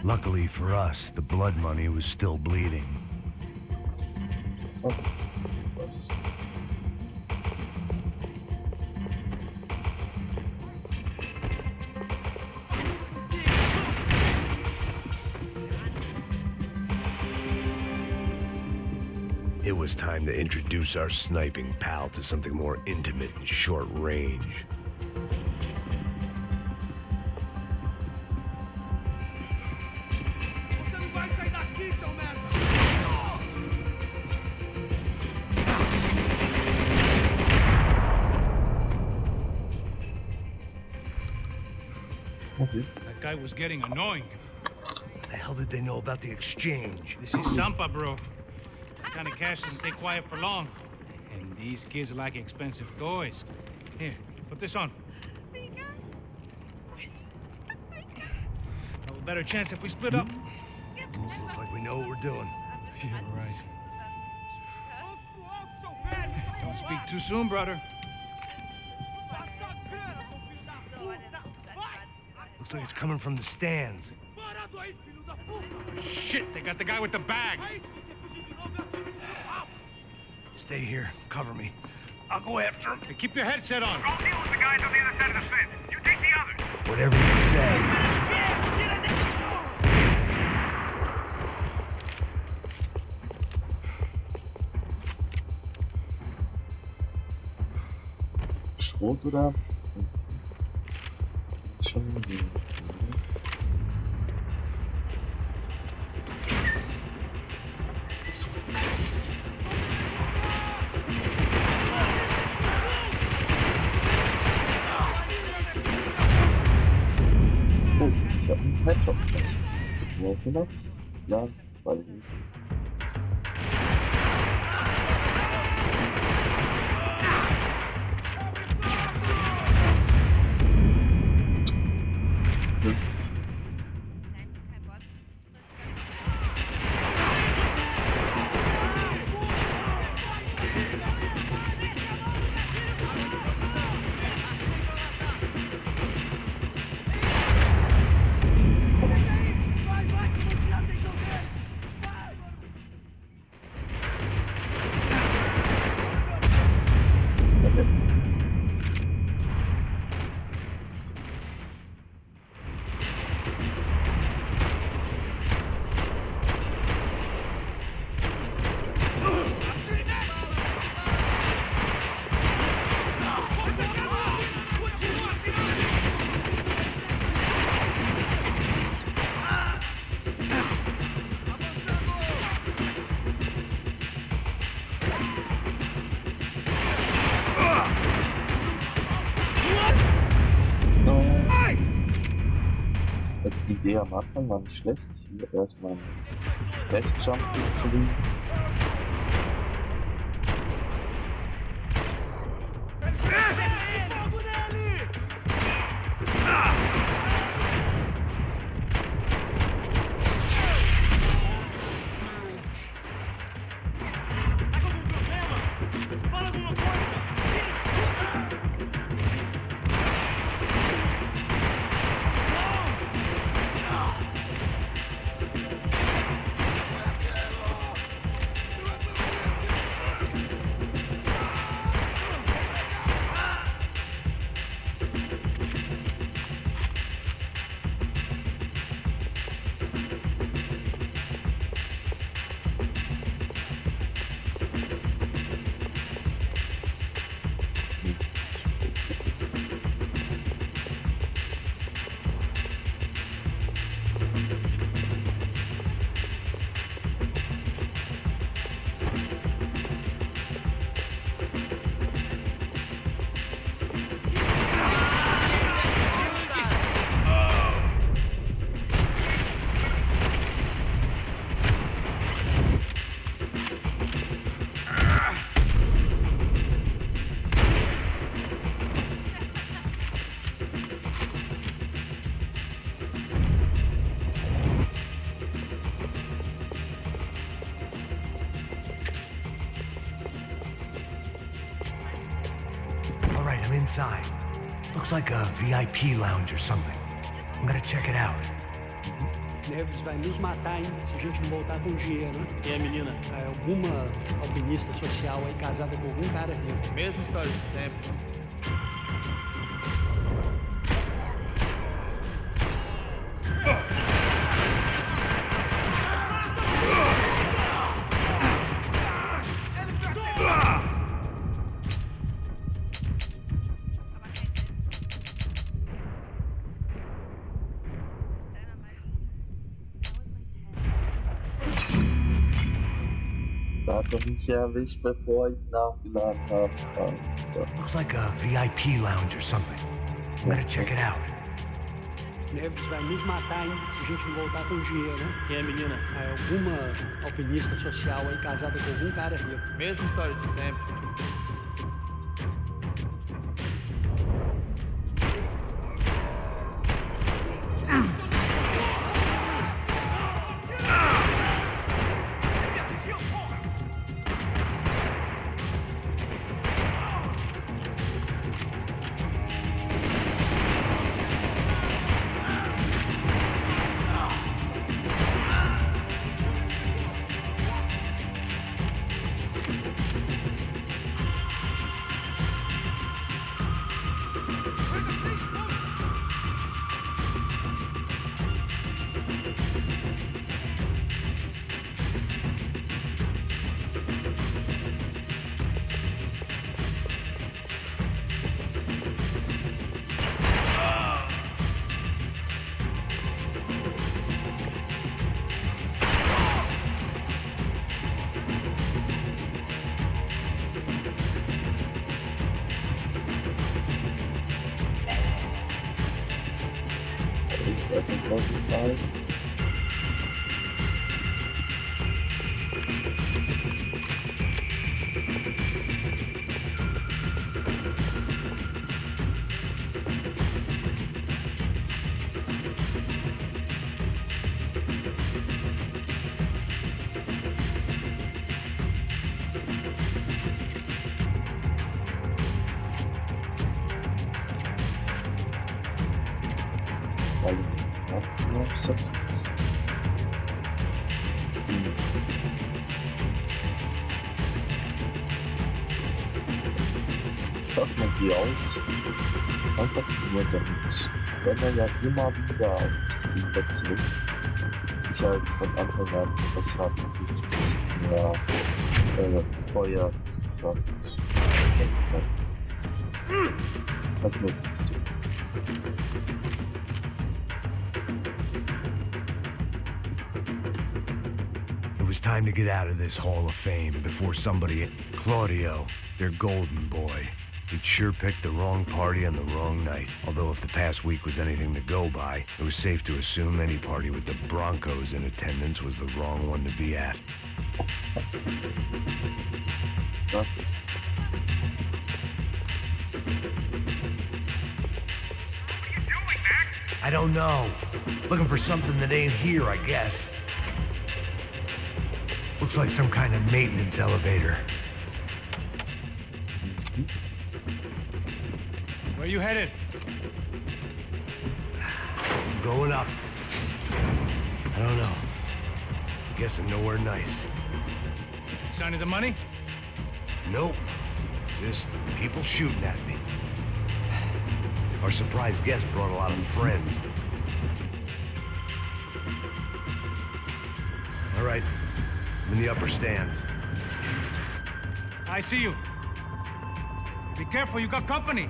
Luckily for us, the blood money was still bleeding. It was time to introduce our sniping pal to something more intimate and short range. Você não vai sair daqui, seu merda! That guy was getting annoying. The hell did they know about the exchange? This is Sampa, bro. That kind of cash doesn't stay quiet for long. And these kids like expensive toys. Here, put this on. A better chance if we split up. Almost looks like we know what we're doing. Yeah, right. Don't speak too soon, brother. Looks like it's coming from the stands. Shit, they got the guy with the bag. Stay here. Cover me. I'll go after him. Hey, keep your headset on. I'll deal with the guys on the other side of the fence. You take the others. Whatever you say. tot oder? Schon gesehen. Oh, ich habe einen Headshot gegessen. Wo genau? Ja, weiß ich nicht. Also die Idee am Anfang war nicht schlecht, hier erstmal einen Backjump hinzulegen. Inside. Looks like a VIP lounge or something. I'm gonna check it out. Neves vai nos matar, hein, se a gente não voltar com dinheiro, né? E a menina? É alguma alpinista social aí casada com algum cara rico. Mesma história de sempre. Da hat er mich erwischt, bevor ich nachgeladen habe. Looks like a VIP lounge or something. I'm gonna check it out. Neves vai nos matar, hein, se a gente não voltar com dinheiro, né? E a menina? É alguma alpinista social aí casada com algum cara rico. Mesma história de sempre. Mal. Schaut mal die aus. Einfach nur damit, wenn er ja immer wieder auf das Team wechselt, ich halt von Anfang an etwas habe, ein bisschen mehr Feuer, Kraft, was nötig ist. It was time to get out of this Hall of Fame before somebody, Claudio, their golden boy, he'd sure picked the wrong party on the wrong night. Although if the past week was anything to go by, it was safe to assume any party with the Broncos in attendance was the wrong one to be at. I don't know. Looking for something that ain't here, I guess. Looks like some kind of maintenance elevator. Where you headed? I'm going up. I don't know. I'm guessing nowhere nice. Sign of the money? Nope. Just people shooting at me. Our surprise guest brought a lot of friends. All right. I'm in the upper stands. I see you. Be careful, you got company.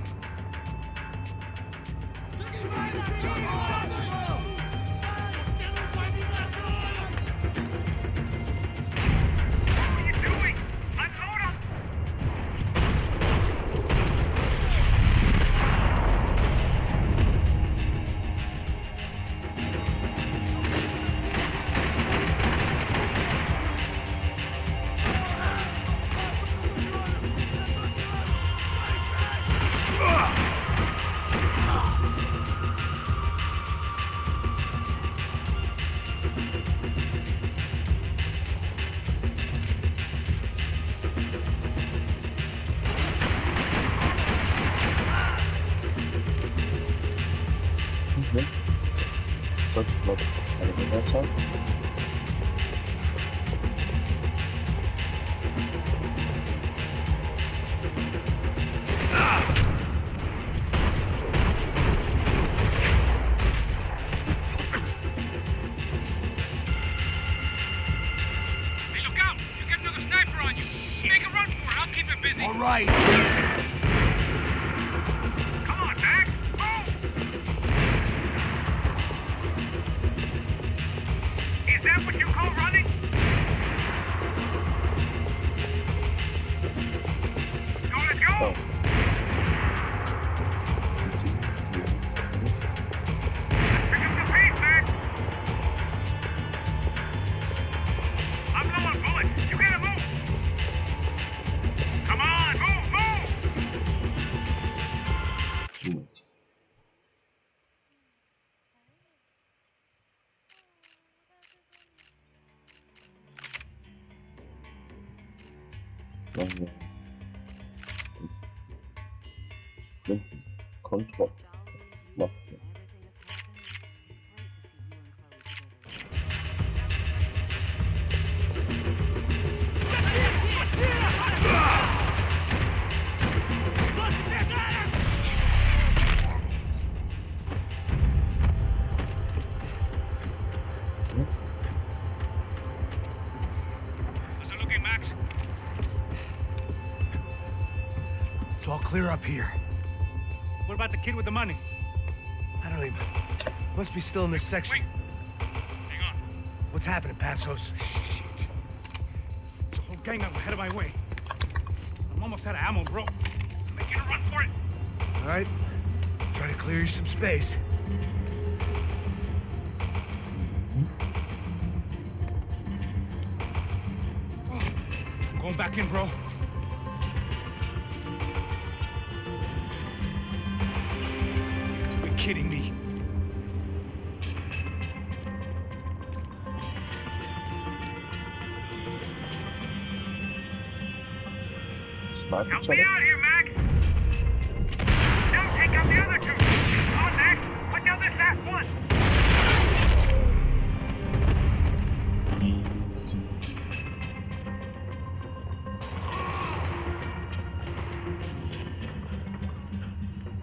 Sollte ich glaube eine Hinweis haben. Hey, look out! You get another sniper on you. Make a run for it. I'll keep it busy. All right. Come on, Mac. Move! Is that what you call running? So let's go! Oh. Pick up the pace, Mac! I'm low on bullets. You gotta move! Come on, move, move! Kontrolle. Macht ja. How's it looking, Max? It's all clear up here. What about the kid with the money? I don't even... Must be still in this section. Wait. Hang on. What's happening, Passos? There's a whole gang up ahead of my way. I'm almost out of ammo, bro. I'm making a run for it. All right. Try to clear you some space. Going back in, bro. You're kidding me. Snipe Help each me other. out here, Max! Don't take out the other two! On, Max! Put down this last one! Easy.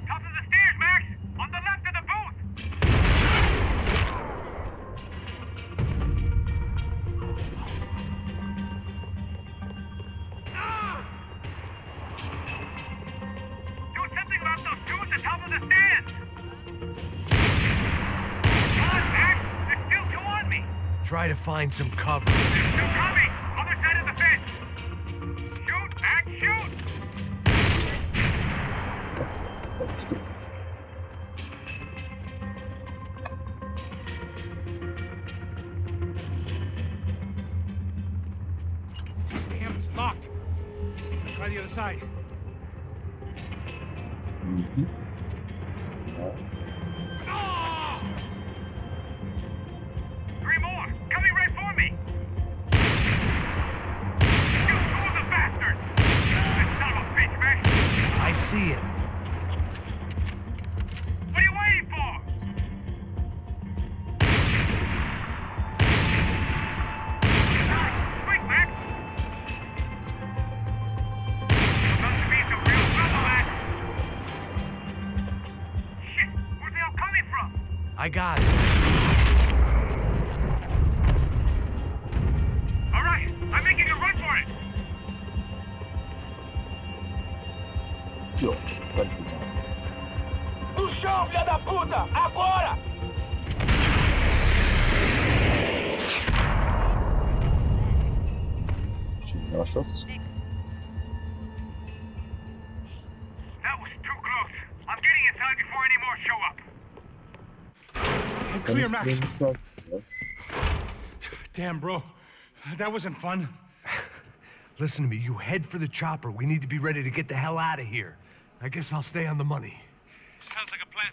Top of the stairs, Max! On the left of the booth! Do something about those two at the top of the stairs! Come on, Max! There's still two on me! Try to find some cover. There's two coming! Other side of the fence! Shoot, Max, shoot! Damn, it's locked. I'll try the other side. Ah! Three more! Coming right for me! You two of the bastards! That son of a bitch, Max! I see him. What are you waiting for? Quick, Max! Supposed to be some real trouble, Max! Shit! Where they all coming from? I got it. All right, I'm making a run for it! Yo, vai ficar. No chão, filha da puta! Agora! Shots. That was too close. I'm getting inside before any more show up. I'm clear, Max. Damn, bro. That wasn't fun. Listen to me, you head for the chopper. We need to be ready to get the hell out of here. I guess I'll stay on the money. Sounds like a plan.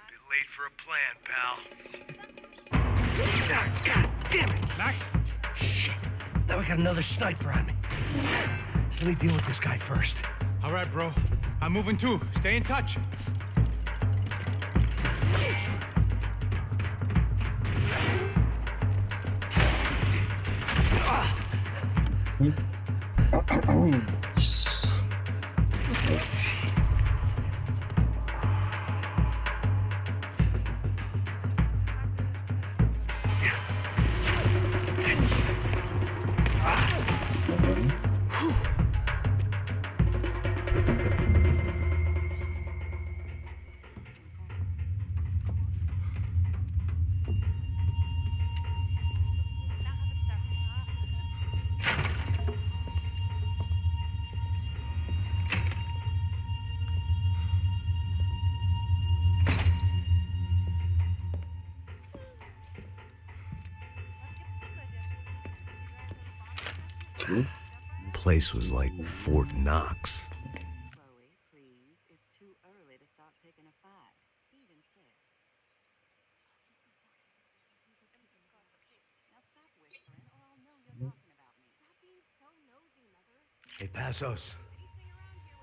Bit late for a plan, pal. God damn it! Max? Shit. Now we got another sniper on me. So let me deal with this guy first. All right, bro. I'm moving too. Stay in touch. Place was like Fort Knox. Chloe, please. It's too early to start picking a fight. Eat instead. Now stop whispering, or I'll know you're talking about me. Stop being so nosy, Mother. Hey, Passos.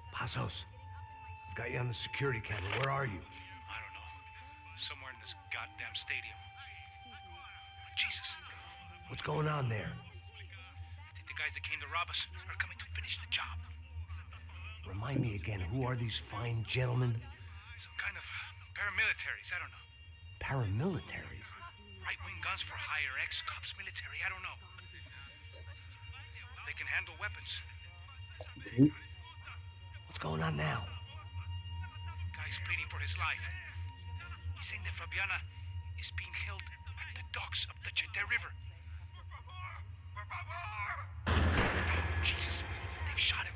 Passos. I've got you on the security camera. Where are you? I don't know. Somewhere in this goddamn stadium. Jesus. What's going on there? I think the guys that came to rob us are coming to finish the job. Remind me again, who are these fine gentlemen? Some kind of paramilitaries, I don't know. Paramilitaries? Right-wing guns for hire, ex-cops, military, I don't know. They can handle weapons. What's going on now? Guy's pleading for his life. He's saying that Fabiana is being held at the docks of the Chete River. Jesus, they shot him.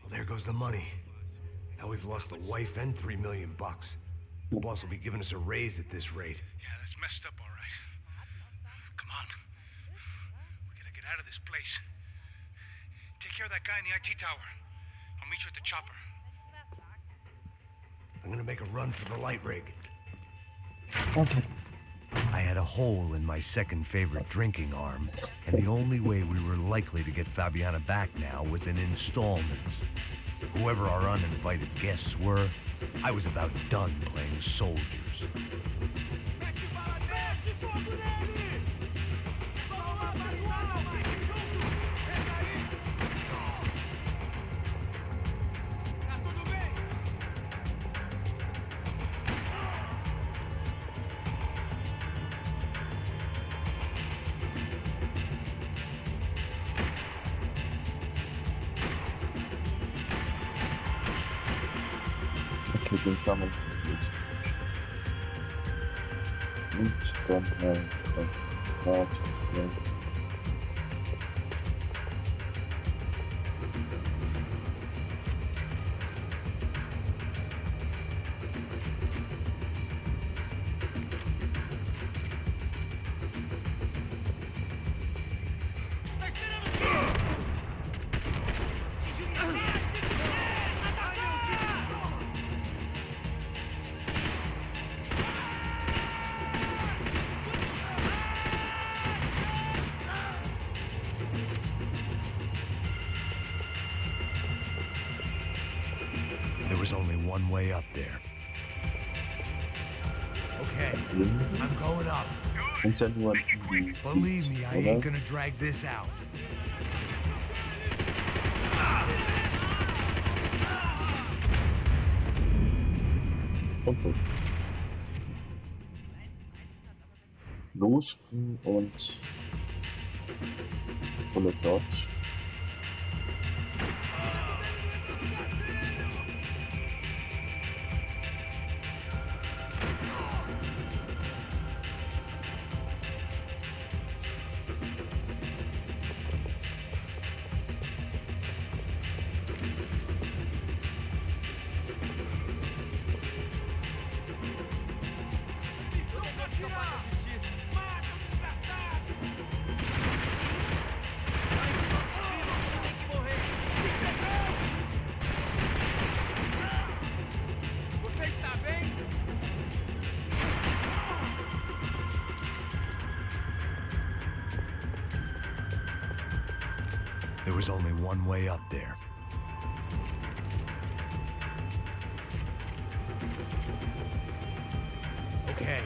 Well, there goes the money. Now we've lost a wife and $3 million. The boss will be giving us a raise at this rate. Yeah, that's messed up, all right. Come on. We gotta get out of this place. Take care of that guy in the IT tower. I'll meet you at the chopper. I'm gonna make a run for the light rig. Okay. I had a hole in my second favorite drinking arm, and the only way we were likely to get Fabiana back now was in installments. Whoever our uninvited guests were, I was about done playing soldiers. Okay, den kann man und dann There was only one way up there. Okay, I'm going up. Ist ja nur die Believe me, I oder? ain't gonna drag this out. Okay. Losspringen und volle Dodge. There was only one way up there. Okay,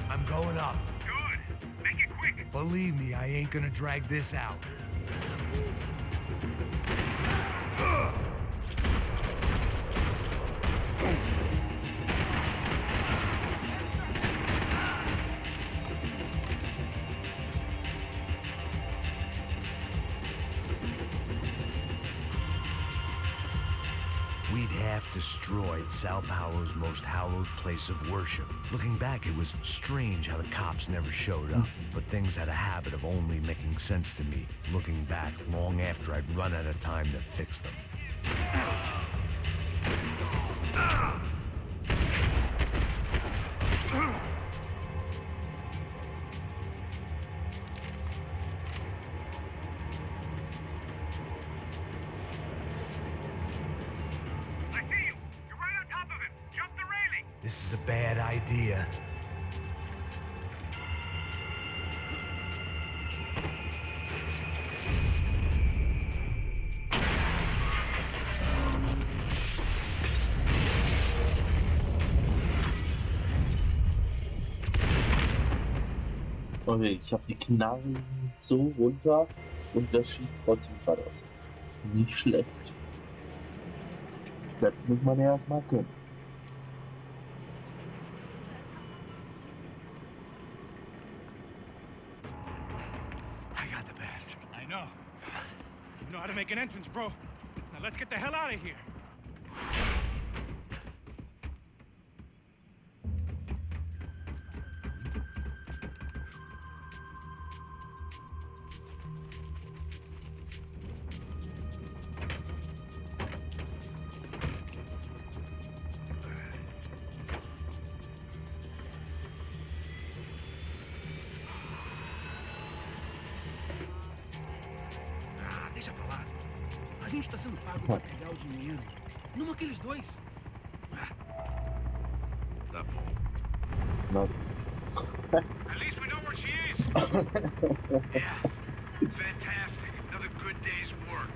I'm going up. Good. Make it quick. Believe me, I ain't gonna drag this out. We'd half destroyed Sao Paulo's most hallowed place of worship. Looking back, it was strange how the cops never showed up, but things had a habit of only making sense to me, looking back long after I'd run out of time to fix them. This is a bad idea. Okay, ich habe die Knarren so runter und das schießt trotzdem geradeaus. Nicht schlecht. Das muss man ja erstmal können. I know. You know how to make an entrance, bro. Now let's get the hell out of here. gente tá sendo pago pra pegar o dinheiro. Não aqueles dois. No. At least we know where she is. Yeah. Fantastic. Another good day's work.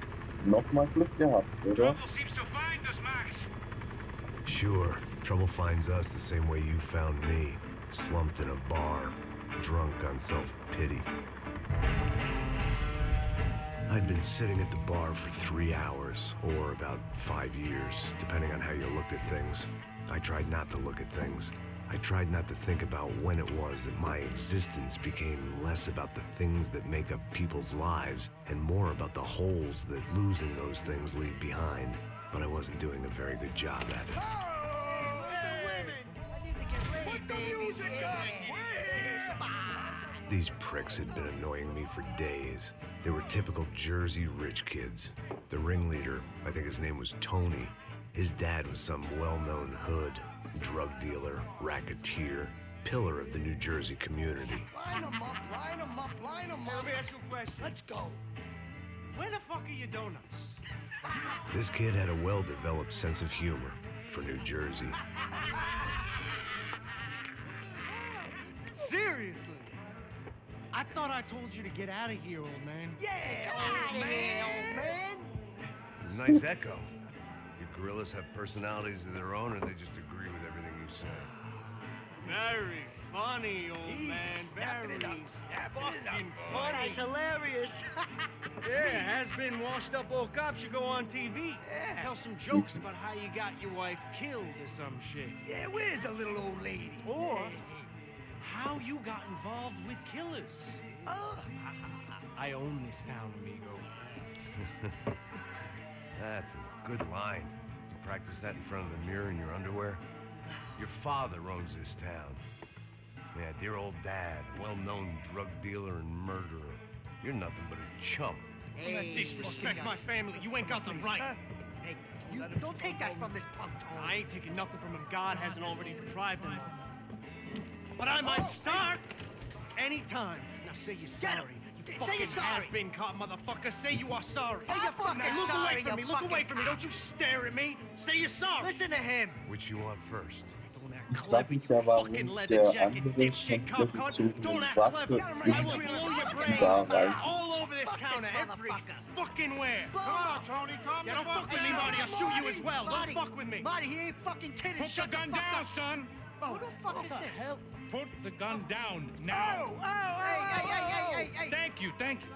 Nochmal Glück gehabt, oder? Trouble seems to find us, Max. Sure, trouble finds us the same way you found me, slumped in a bar, drunk on self-pity. I'd been sitting at the bar for 3 hours, or about 5 years, depending on how you looked at things. I tried not to look at things. I tried not to think about when it was that my existence became less about the things that make up people's lives and more about the holes that losing those things leave behind. But I wasn't doing a very good job at it. These pricks had been annoying me for days. They were typical Jersey rich kids. The ringleader, I think his name was Tony. His dad was some well-known hood, drug dealer, racketeer, pillar of the New Jersey community. Line them up, line them up, line them up. Let me ask you a question. Let's go. Where the fuck are your donuts? This kid had a well-developed sense of humor for New Jersey. Seriously? I thought I told you to get out of here, old man. Yeah, old man. Nice echo. Your gorillas have personalities of their own, or they just agree with everything you say? Very funny, old man. Very fucking funny. That's hilarious. Yeah, has-been washed-up old cop should go on TV. Yeah. Tell some jokes about how you got your wife killed or some shit. Yeah, where's the little old lady? Or how you got involved with killers. Oh. I own this town, amigo. That's a good line. You practice that in front of the mirror in your underwear? Your father owns this town. Yeah, dear old dad, well-known drug dealer and murderer. You're nothing but a chump. Hey, disrespect my family. You ain't got the right. Hey, you don't take that from this punk, Tony. I ain't taking nothing from him. God hasn't already deprived him of. But I might start anytime. Now say you're sorry. You fucking has-been caught, motherfucker. Say you are sorry. Say you're fucking Look sorry, away from me. you Look away fucking from me. Don't you stare at me. Say you're sorry. Listen to him. Which you want first? Don't act Ich clever, frage mich you ja, warum fucking der leather jacket, andere dipshit cop komplett cunt. gezogene Don't act Waffe clever. I will in blow your die brains rein. all over this counter, every fucking where. Come on, Tony, come don't fuck with me, Marty. I'll shoot you as well. Don't fuck with me. Marty, he ain't fucking kidding. Put the gun down, son. Who the fuck is this? Put the gun down now. Hey. Thank you, thank you.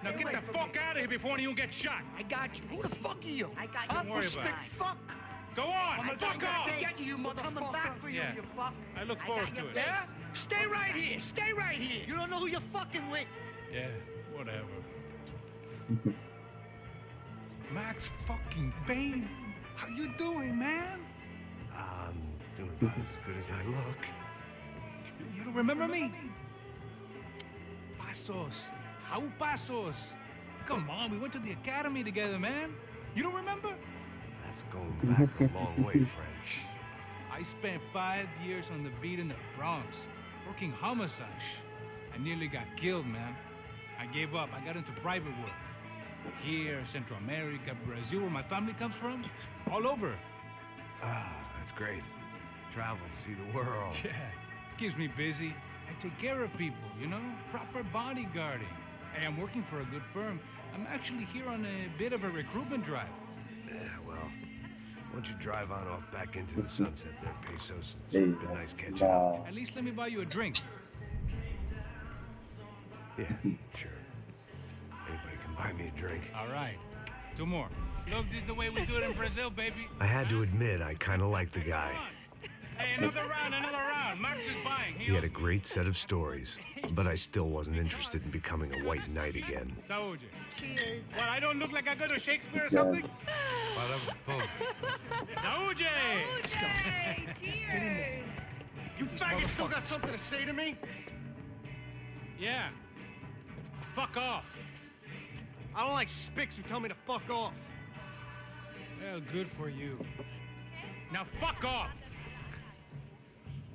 Now get the fuck out of here before you get shot. I got you. Who the fuck are you? I got you. Don't worry about it. Fuck. Go on, Fuck off. I got you, motherfucker. Coming back for you, Yeah. you fuck. I look forward to it. Yeah? Stay right here. Stay right here. You don't know who you're fucking with. Yeah, whatever. Max fucking Payne. How you doing, man? I'm doing about as good as I look. You don't remember me? Pasos. How Pasos? Come on, we went to the academy together, man. You don't remember? That's going back a long way, French. I spent 5 years on the beat in the Bronx, working homicide. I nearly got killed, man. I gave up. I got into private work. Here, Central America, Brazil, where my family comes from. All over. Ah, that's great. Travel, see the world. Yeah, keeps me busy. I take care of people, you know? Proper bodyguarding. Hey, I'm working for a good firm. I'm actually here on a bit of a recruitment drive. Yeah, well, why don't you drive on off back into the sunset there, Pesos? It's been nice catching up. At least let me buy you a drink. Yeah, sure. Anybody can buy me a drink. All right. 2 more. Look, this is the way we do it in Brazil, baby. I had to admit, I kind of liked the guy. Hey, another round, another round. Max is buying. He had a great set of stories, but I still wasn't interested in becoming a white knight again. Saúde. Cheers. What, I don't look like I go to Shakespeare or something? Saúde! Cheers. You faggot still got something to say to me? Yeah. Fuck off. I don't like spicks who tell me to fuck off. Well, good for you. Now fuck off.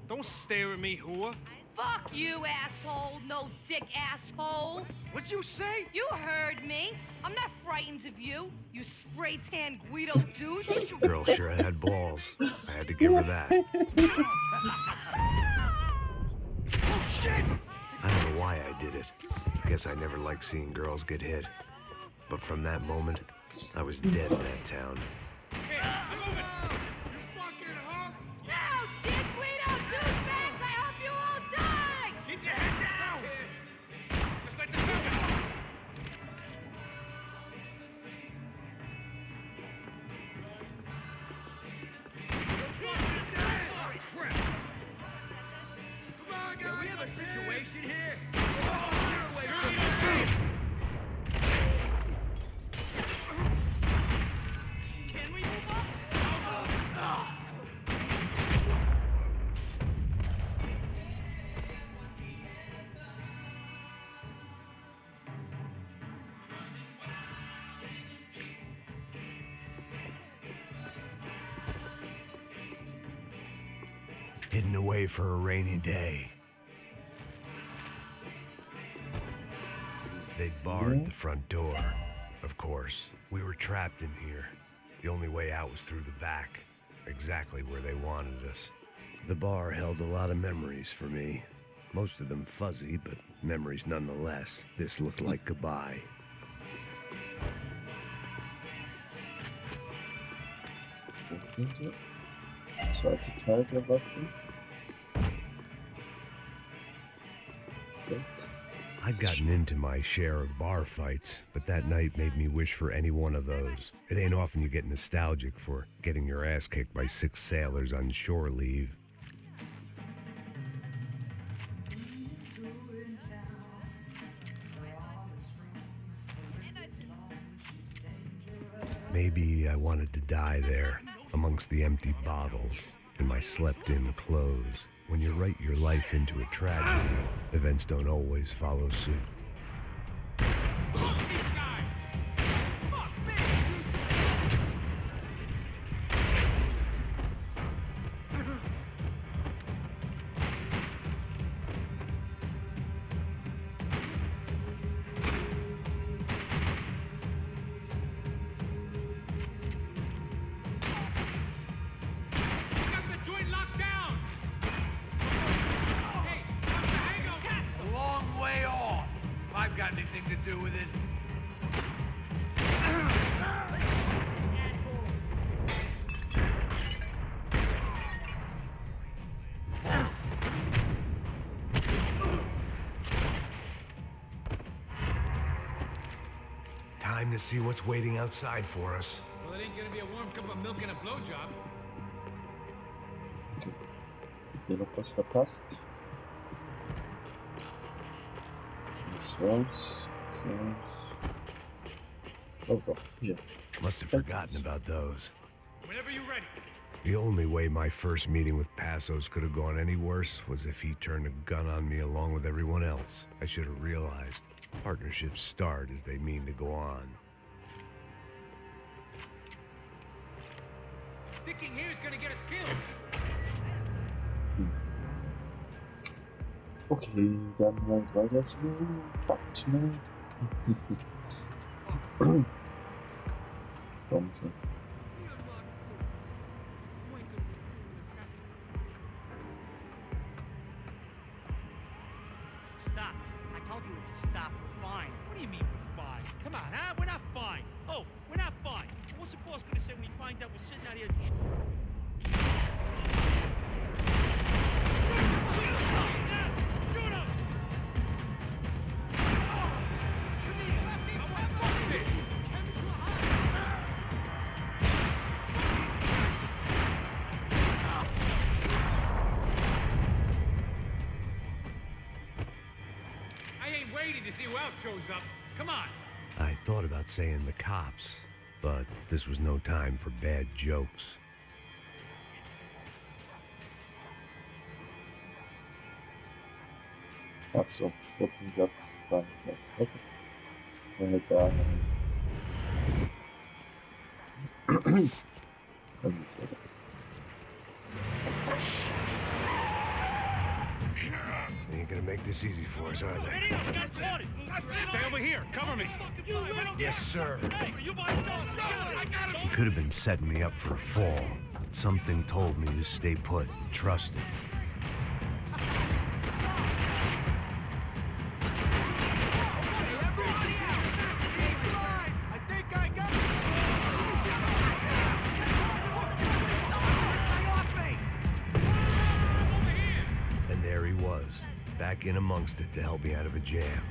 Don't stare at me, whore. Fuck you, asshole. No dick sick asshole. What'd you say? You heard me. I'm not frightened of you, you spray-tan Guido douche. Girl sure had balls. I had to give her that. Oh, shit! I don't know why I did it. Guess I never liked seeing girls get hit. But from that moment, I was dead in that town. Now, Dick Guido douchebags, I hope you all die! Keep your head down! Just like the jungle. We have a situation here. Can we move up? Hidden away for a rainy day. They barred the front door. Of course, we were trapped in here. The only way out was through the back, exactly where they wanted us. The bar held a lot of memories for me. Most of them fuzzy, but memories nonetheless. This looked like goodbye. Zweite Teil der Waffe. I'd gotten into my share of bar fights, but that night made me wish for any one of those. It ain't often you get nostalgic for getting your ass kicked by 6 sailors on shore leave. Maybe I wanted to die there, amongst the empty bottles and my slept-in clothes. When you write your life into a tragedy, events don't always follow suit. Time to see what's waiting outside for us. Well, it ain't gonna be a warm cup of milk and a blowjob. Hier noch was verpasst. Nichts raus. Oh, doch, hier. Must have forgotten about those. Whenever you're ready. The only way my first meeting with Passos could have gone any worse was if he turned a gun on me along with everyone else. I should have realized. Partnerships start as they mean to go on. Sticking here is gonna get us killed. Okay, dann weiter so. Fakt, ne? Komm schon. Stopped. I told you to stop. We're fine. What do you mean we're fine? Come on, huh? We're not fine. Oh, we're not fine. What's the boss gonna say when he finds out we're sitting out here? Shoot him! I ain't waiting to see who else shows up. Come on. I thought about saying the cops, but this was no time for bad jokes. Ach so, stoppen wir dann das. Okay. Da. Dann geht's weiter. Ain't gonna make this easy for us, are they? Stay over here. Cover me. Yes, sir. He could have been setting me up for a fall, but something told me to stay put and trust him. And there he was, back in amongst it to help me out of a jam.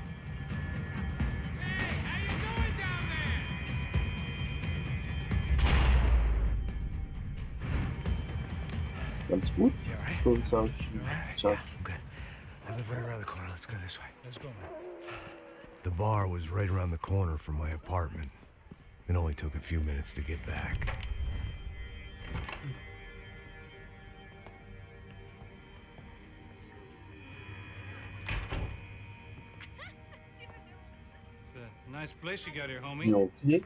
Ganz gut. So ist auch schon. I live right around the corner. Let's go this way. Let's go. The bar was right around the corner from my apartment. It only took a few minutes to get back. It's a nice place you got here, homie. Okay.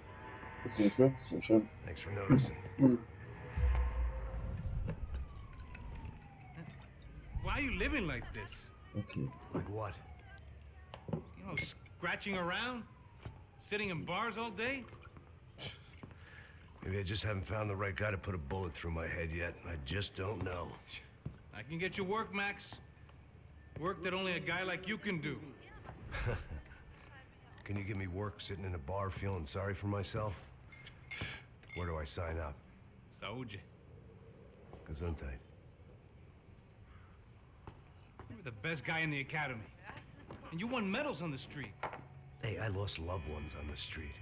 Sehr schön, sehr schön. Thanks for noticing. Why are you living like this? Okay. Like what? You know, scratching around? Sitting in bars all day? Maybe I just haven't found the right guy to put a bullet through my head yet. I just don't know. I can get you work, Max. Work that only a guy like you can do. Can you give me work sitting in a bar feeling sorry for myself? Where do I sign up? Saúde. Gesundheit. You were the best guy in the academy. And you won medals on the street. Hey, I lost loved ones on the street.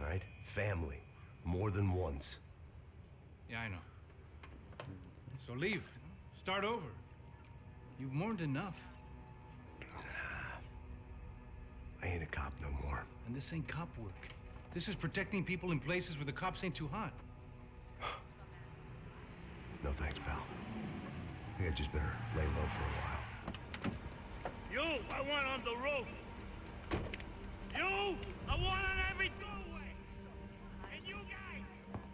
Right? Family. More than once. Yeah, I know. So leave. Start over. You've mourned enough. I ain't a cop no more. And this ain't cop work. This is protecting people in places where the cops ain't too hot. No thanks, pal. I think I just better lay low for a while. You, I want on the roof. You, I want on every doorway. And you guys,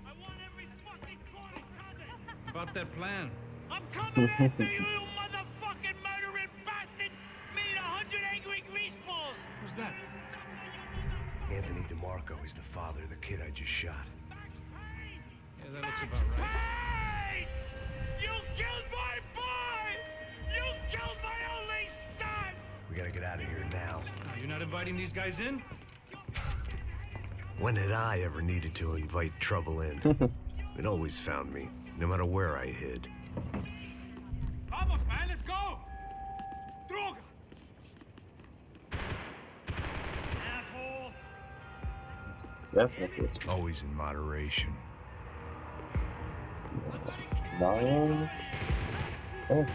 I want every fucking corner covered. About that plan. I'm coming after you, you motherfucking murdering bastard! Me and 100 angry greaseballs! Who's that? Anthony DeMarco. He's the father of the kid I just shot. Yeah, that looks about right. Payne! You killed my boy! You killed my only son! We gotta get out of here now. You're not inviting these guys in? When had I ever needed to invite trouble in? It always found me, no matter where I hid. Vamos, man, let's go! Droga! Asshole! That's not good. Always in moderation. Nein. Oh.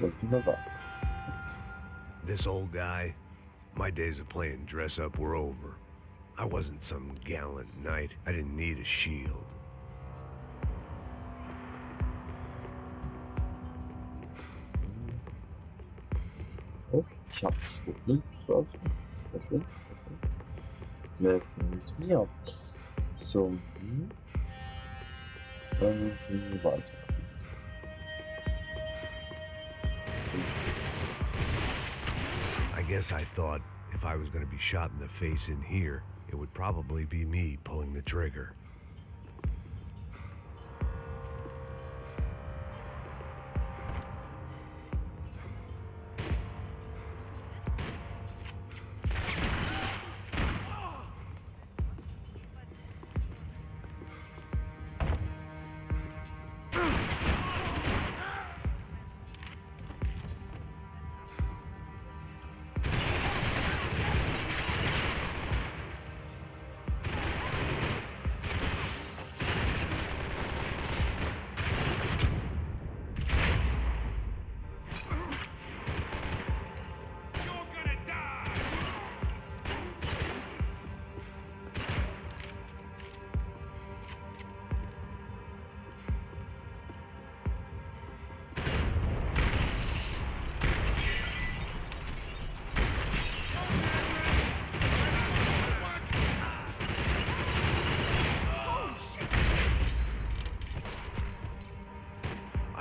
Wunderbar. This old guy, my days of playing dress up were over. I wasn't some gallant knight. I didn't need a shield. Oh, ich hab Stunden. Sehr schön. Läuft mit mir. So. Weiter. I guess I thought if I was gonna be shot in the face in here, it would probably be me pulling the trigger.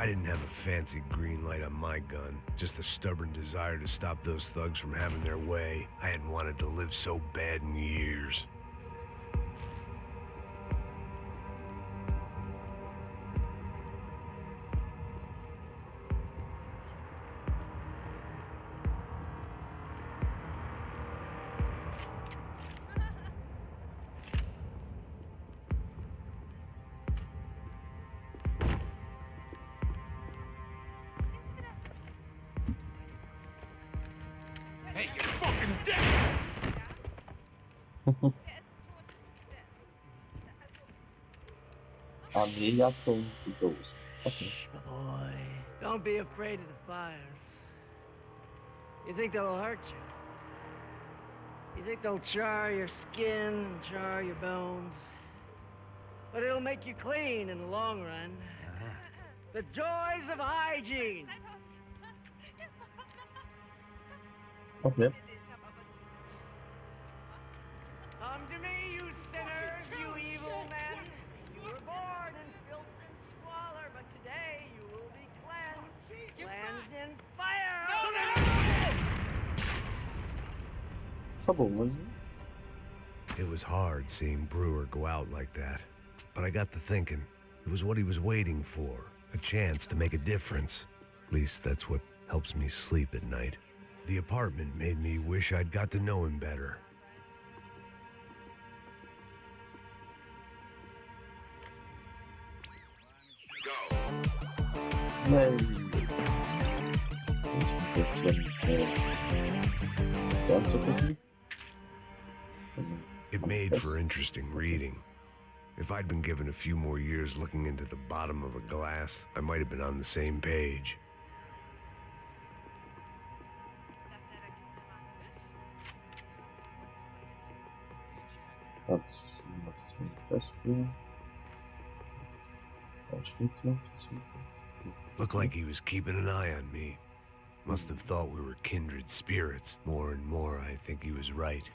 I didn't have a fancy green light on my gun, just a stubborn desire to stop those thugs from having their way. I hadn't wanted to live so bad in years. Hey, you're fucking dead! Armeejagdung die Dosen. Okay. My boy, don't be afraid of the fires. You think they'll hurt you? You think they'll char your skin and char your bones? But it'll make you clean in the long run. The joys of hygiene! Okay. Come to me, you sinners, you evil men! You were born in filth and squalor, but today you will be cleansed. Cleansed in fire! Verbunden. It was hard seeing Brewer go out like that. But I got to thinking, it was what he was waiting for. A chance to make a difference. At least that's what helps me sleep at night. The apartment made me wish I'd got to know him better. Yay. Jetzt wenn It made for interesting reading. If I'd been given a few more years looking into the bottom of a glass, I might have been on the same page. Das Beste. Ausschnitte. Looked like he was keeping an eye on me. Must have thought we were kindred spirits. More and more, I think he was right.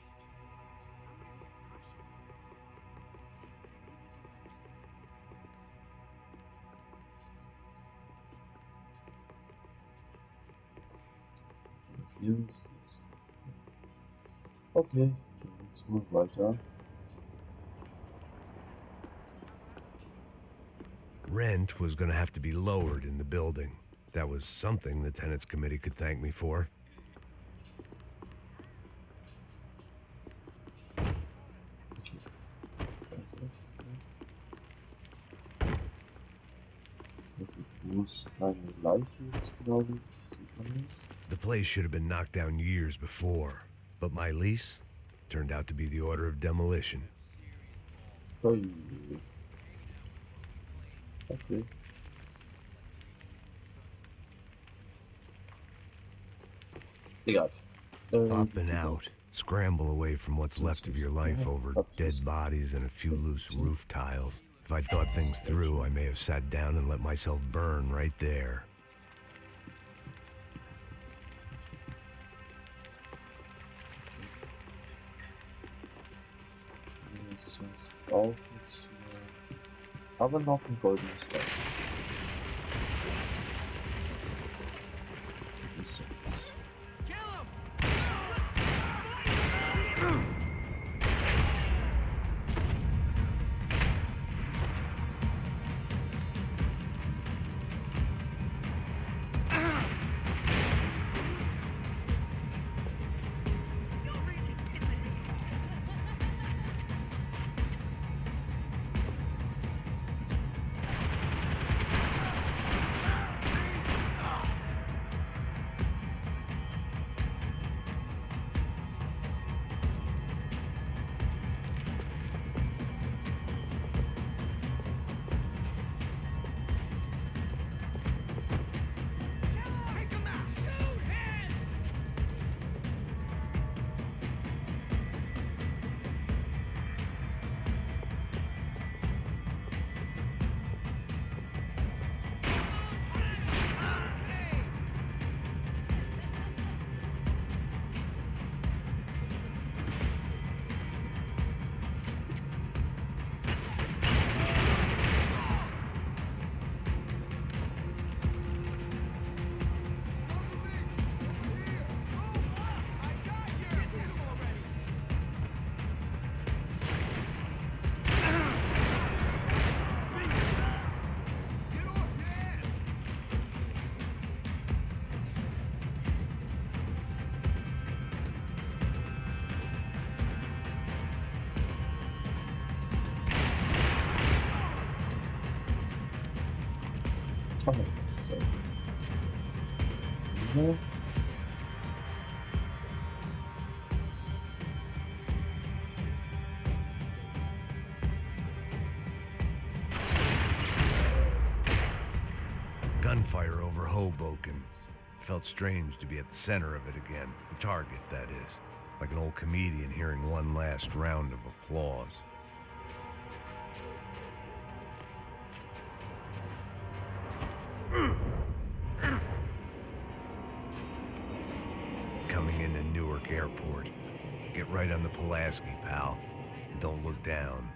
Okay, jetzt muss weiter. Rent was gonna have to be lowered in the building. That was something the tenants committee could thank me for. The place should have been knocked down years before, but my lease turned out to be the order of demolition. Okay. Egal. Up and out. Scramble away from what's left of your life over dead bodies and a few loose roof tiles. If I'd thought things through, I may have sat down and let myself burn right there. Aber noch ein goldenes Teil. So. Yeah. Gunfire over Hoboken. Felt strange to be at the center of it again. The target, that is. Like an old comedian hearing one last round of applause. Coming into Newark Airport. Get right on the Pulaski, pal. And don't look down.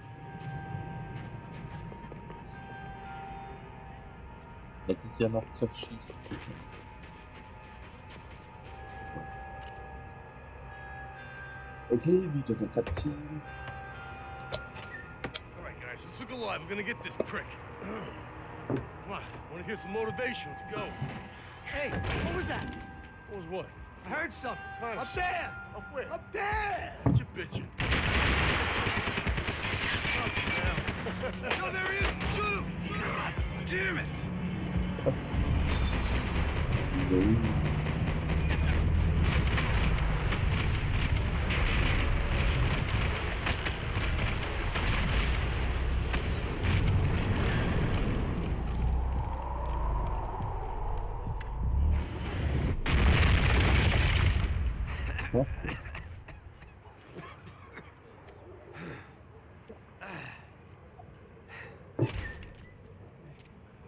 Hätte ich ja noch verschießen können. Okay, wieder eine Cutscene. Alright guys, let's look alive. We're gonna get this prick. Come on, wanna hear some motivation? Let's go. Hey, what was that? What was what? I heard something. Hunch. Up there! Up where? Up there! What you bitching? No, there he is! Shoot him! God damn it!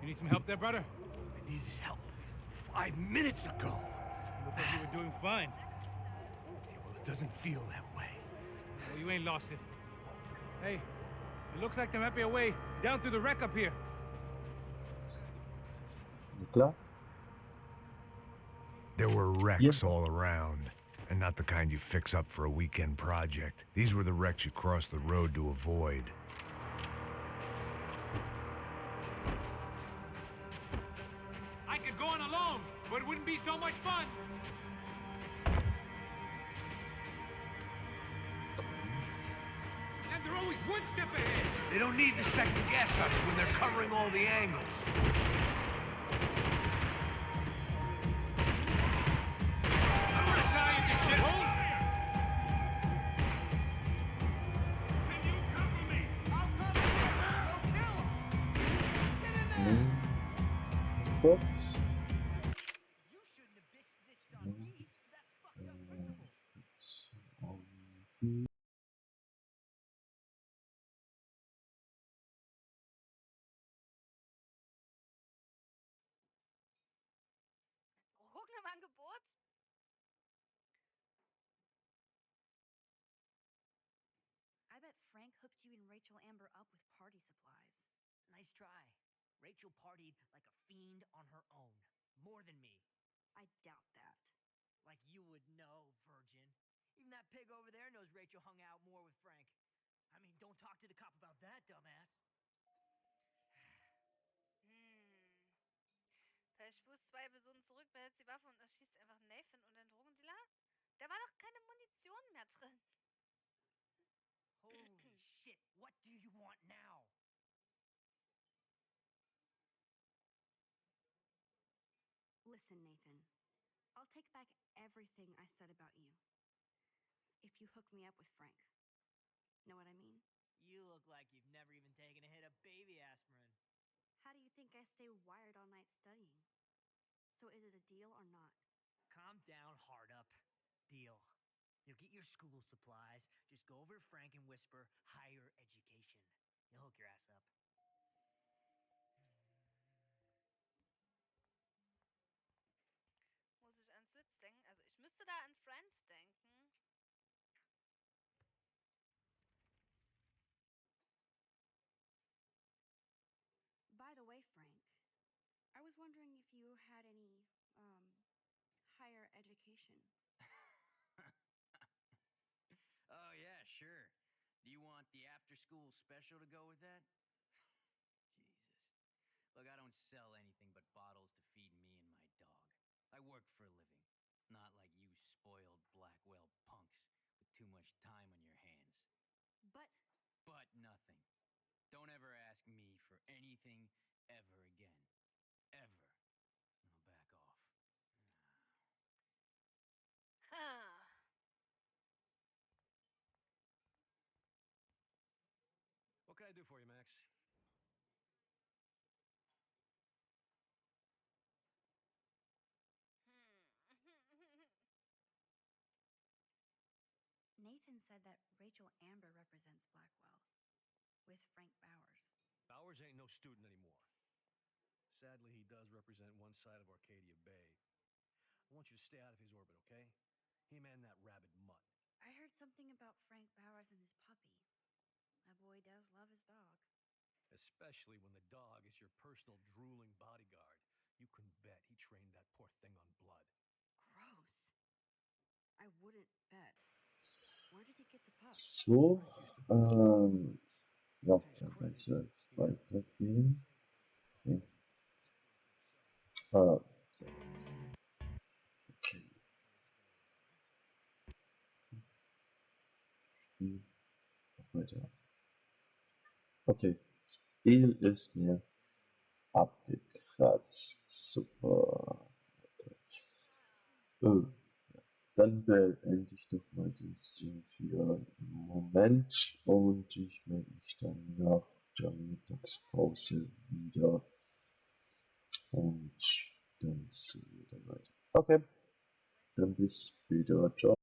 You need some help there, brother? I needed help 5 minutes ago. You look like you were doing fine. Yeah, well, it doesn't feel that way. Well, you ain't lost it. Hey, it looks like there might be a way down through the wreck up here. Klar. There were wrecks all around, and not the kind you fix up for a weekend project. These were the wrecks you cross the road to avoid. I could go on alone, but it wouldn't be so much fun. And they're always one step ahead. They don't need to second guess us when they're covering all the angles. Kurz. Drogen im Angebot? I bet Frank hooked you and Rachel Amber up with party supplies. Nice try. Rachel partied like a fiend on her own. More than me. I doubt that. Like you would know, virgin. Even that pig over there knows Rachel hung out more with Frank. I mean, don't talk to the cop about that, dumbass. Der spust 2 Personen zurück, behält die Waffe und erschießt einfach Nathan und den Drogendealer? Da war doch keine Munition mehr drin. Holy shit, what do you want now? Listen, Nathan. I'll take back everything I said about you. If you hook me up with Frank. Know what I mean? You look like you've never even taken a hit of baby aspirin. How do you think I stay wired all night studying? So is it a deal or not? Calm down, hard up. Deal. You'll get your school supplies. Just go over to Frank and whisper higher education. You'll hook your ass up. Muss ich an Switch denken? Also ich müsste da an Friends denken. By the way, Frank, I was wondering if you had any, higher education. Oh, yeah, sure. Do you want the after-school special to go with that? Jesus. Look, I don't sell anything but bottles to feed me and my dog. I work for a living. Not like you spoiled Blackwell punks with too much time on your hands. But nothing. Don't ever ask me for anything ever again. Ever. for you, Max? Nathan said that Rachel Amber represents Blackwell, with Frank Bowers. Bowers ain't no student anymore. Sadly, he does represent one side of Arcadia Bay. I want you to stay out of his orbit, okay? Him and that rabid mutt. I heard something about Frank Bowers and his puppy. My boy does love his dog. Especially when the dog is your personal drooling bodyguard. You can bet he trained that poor thing on blood. Gross. I wouldn't bet. Where did he get the pup? So, ja, dann kannst du jetzt weitergehen. Okay. So. Okay. Spiel. Weiter. Okay. Spiel ist mir abgekratzt. Super. Dann beende ich doch mal den Stream für einen Moment und ich melde mich dann nach der Mittagspause wieder und dann sehen wir dann weiter. Okay, dann bis später. Ciao.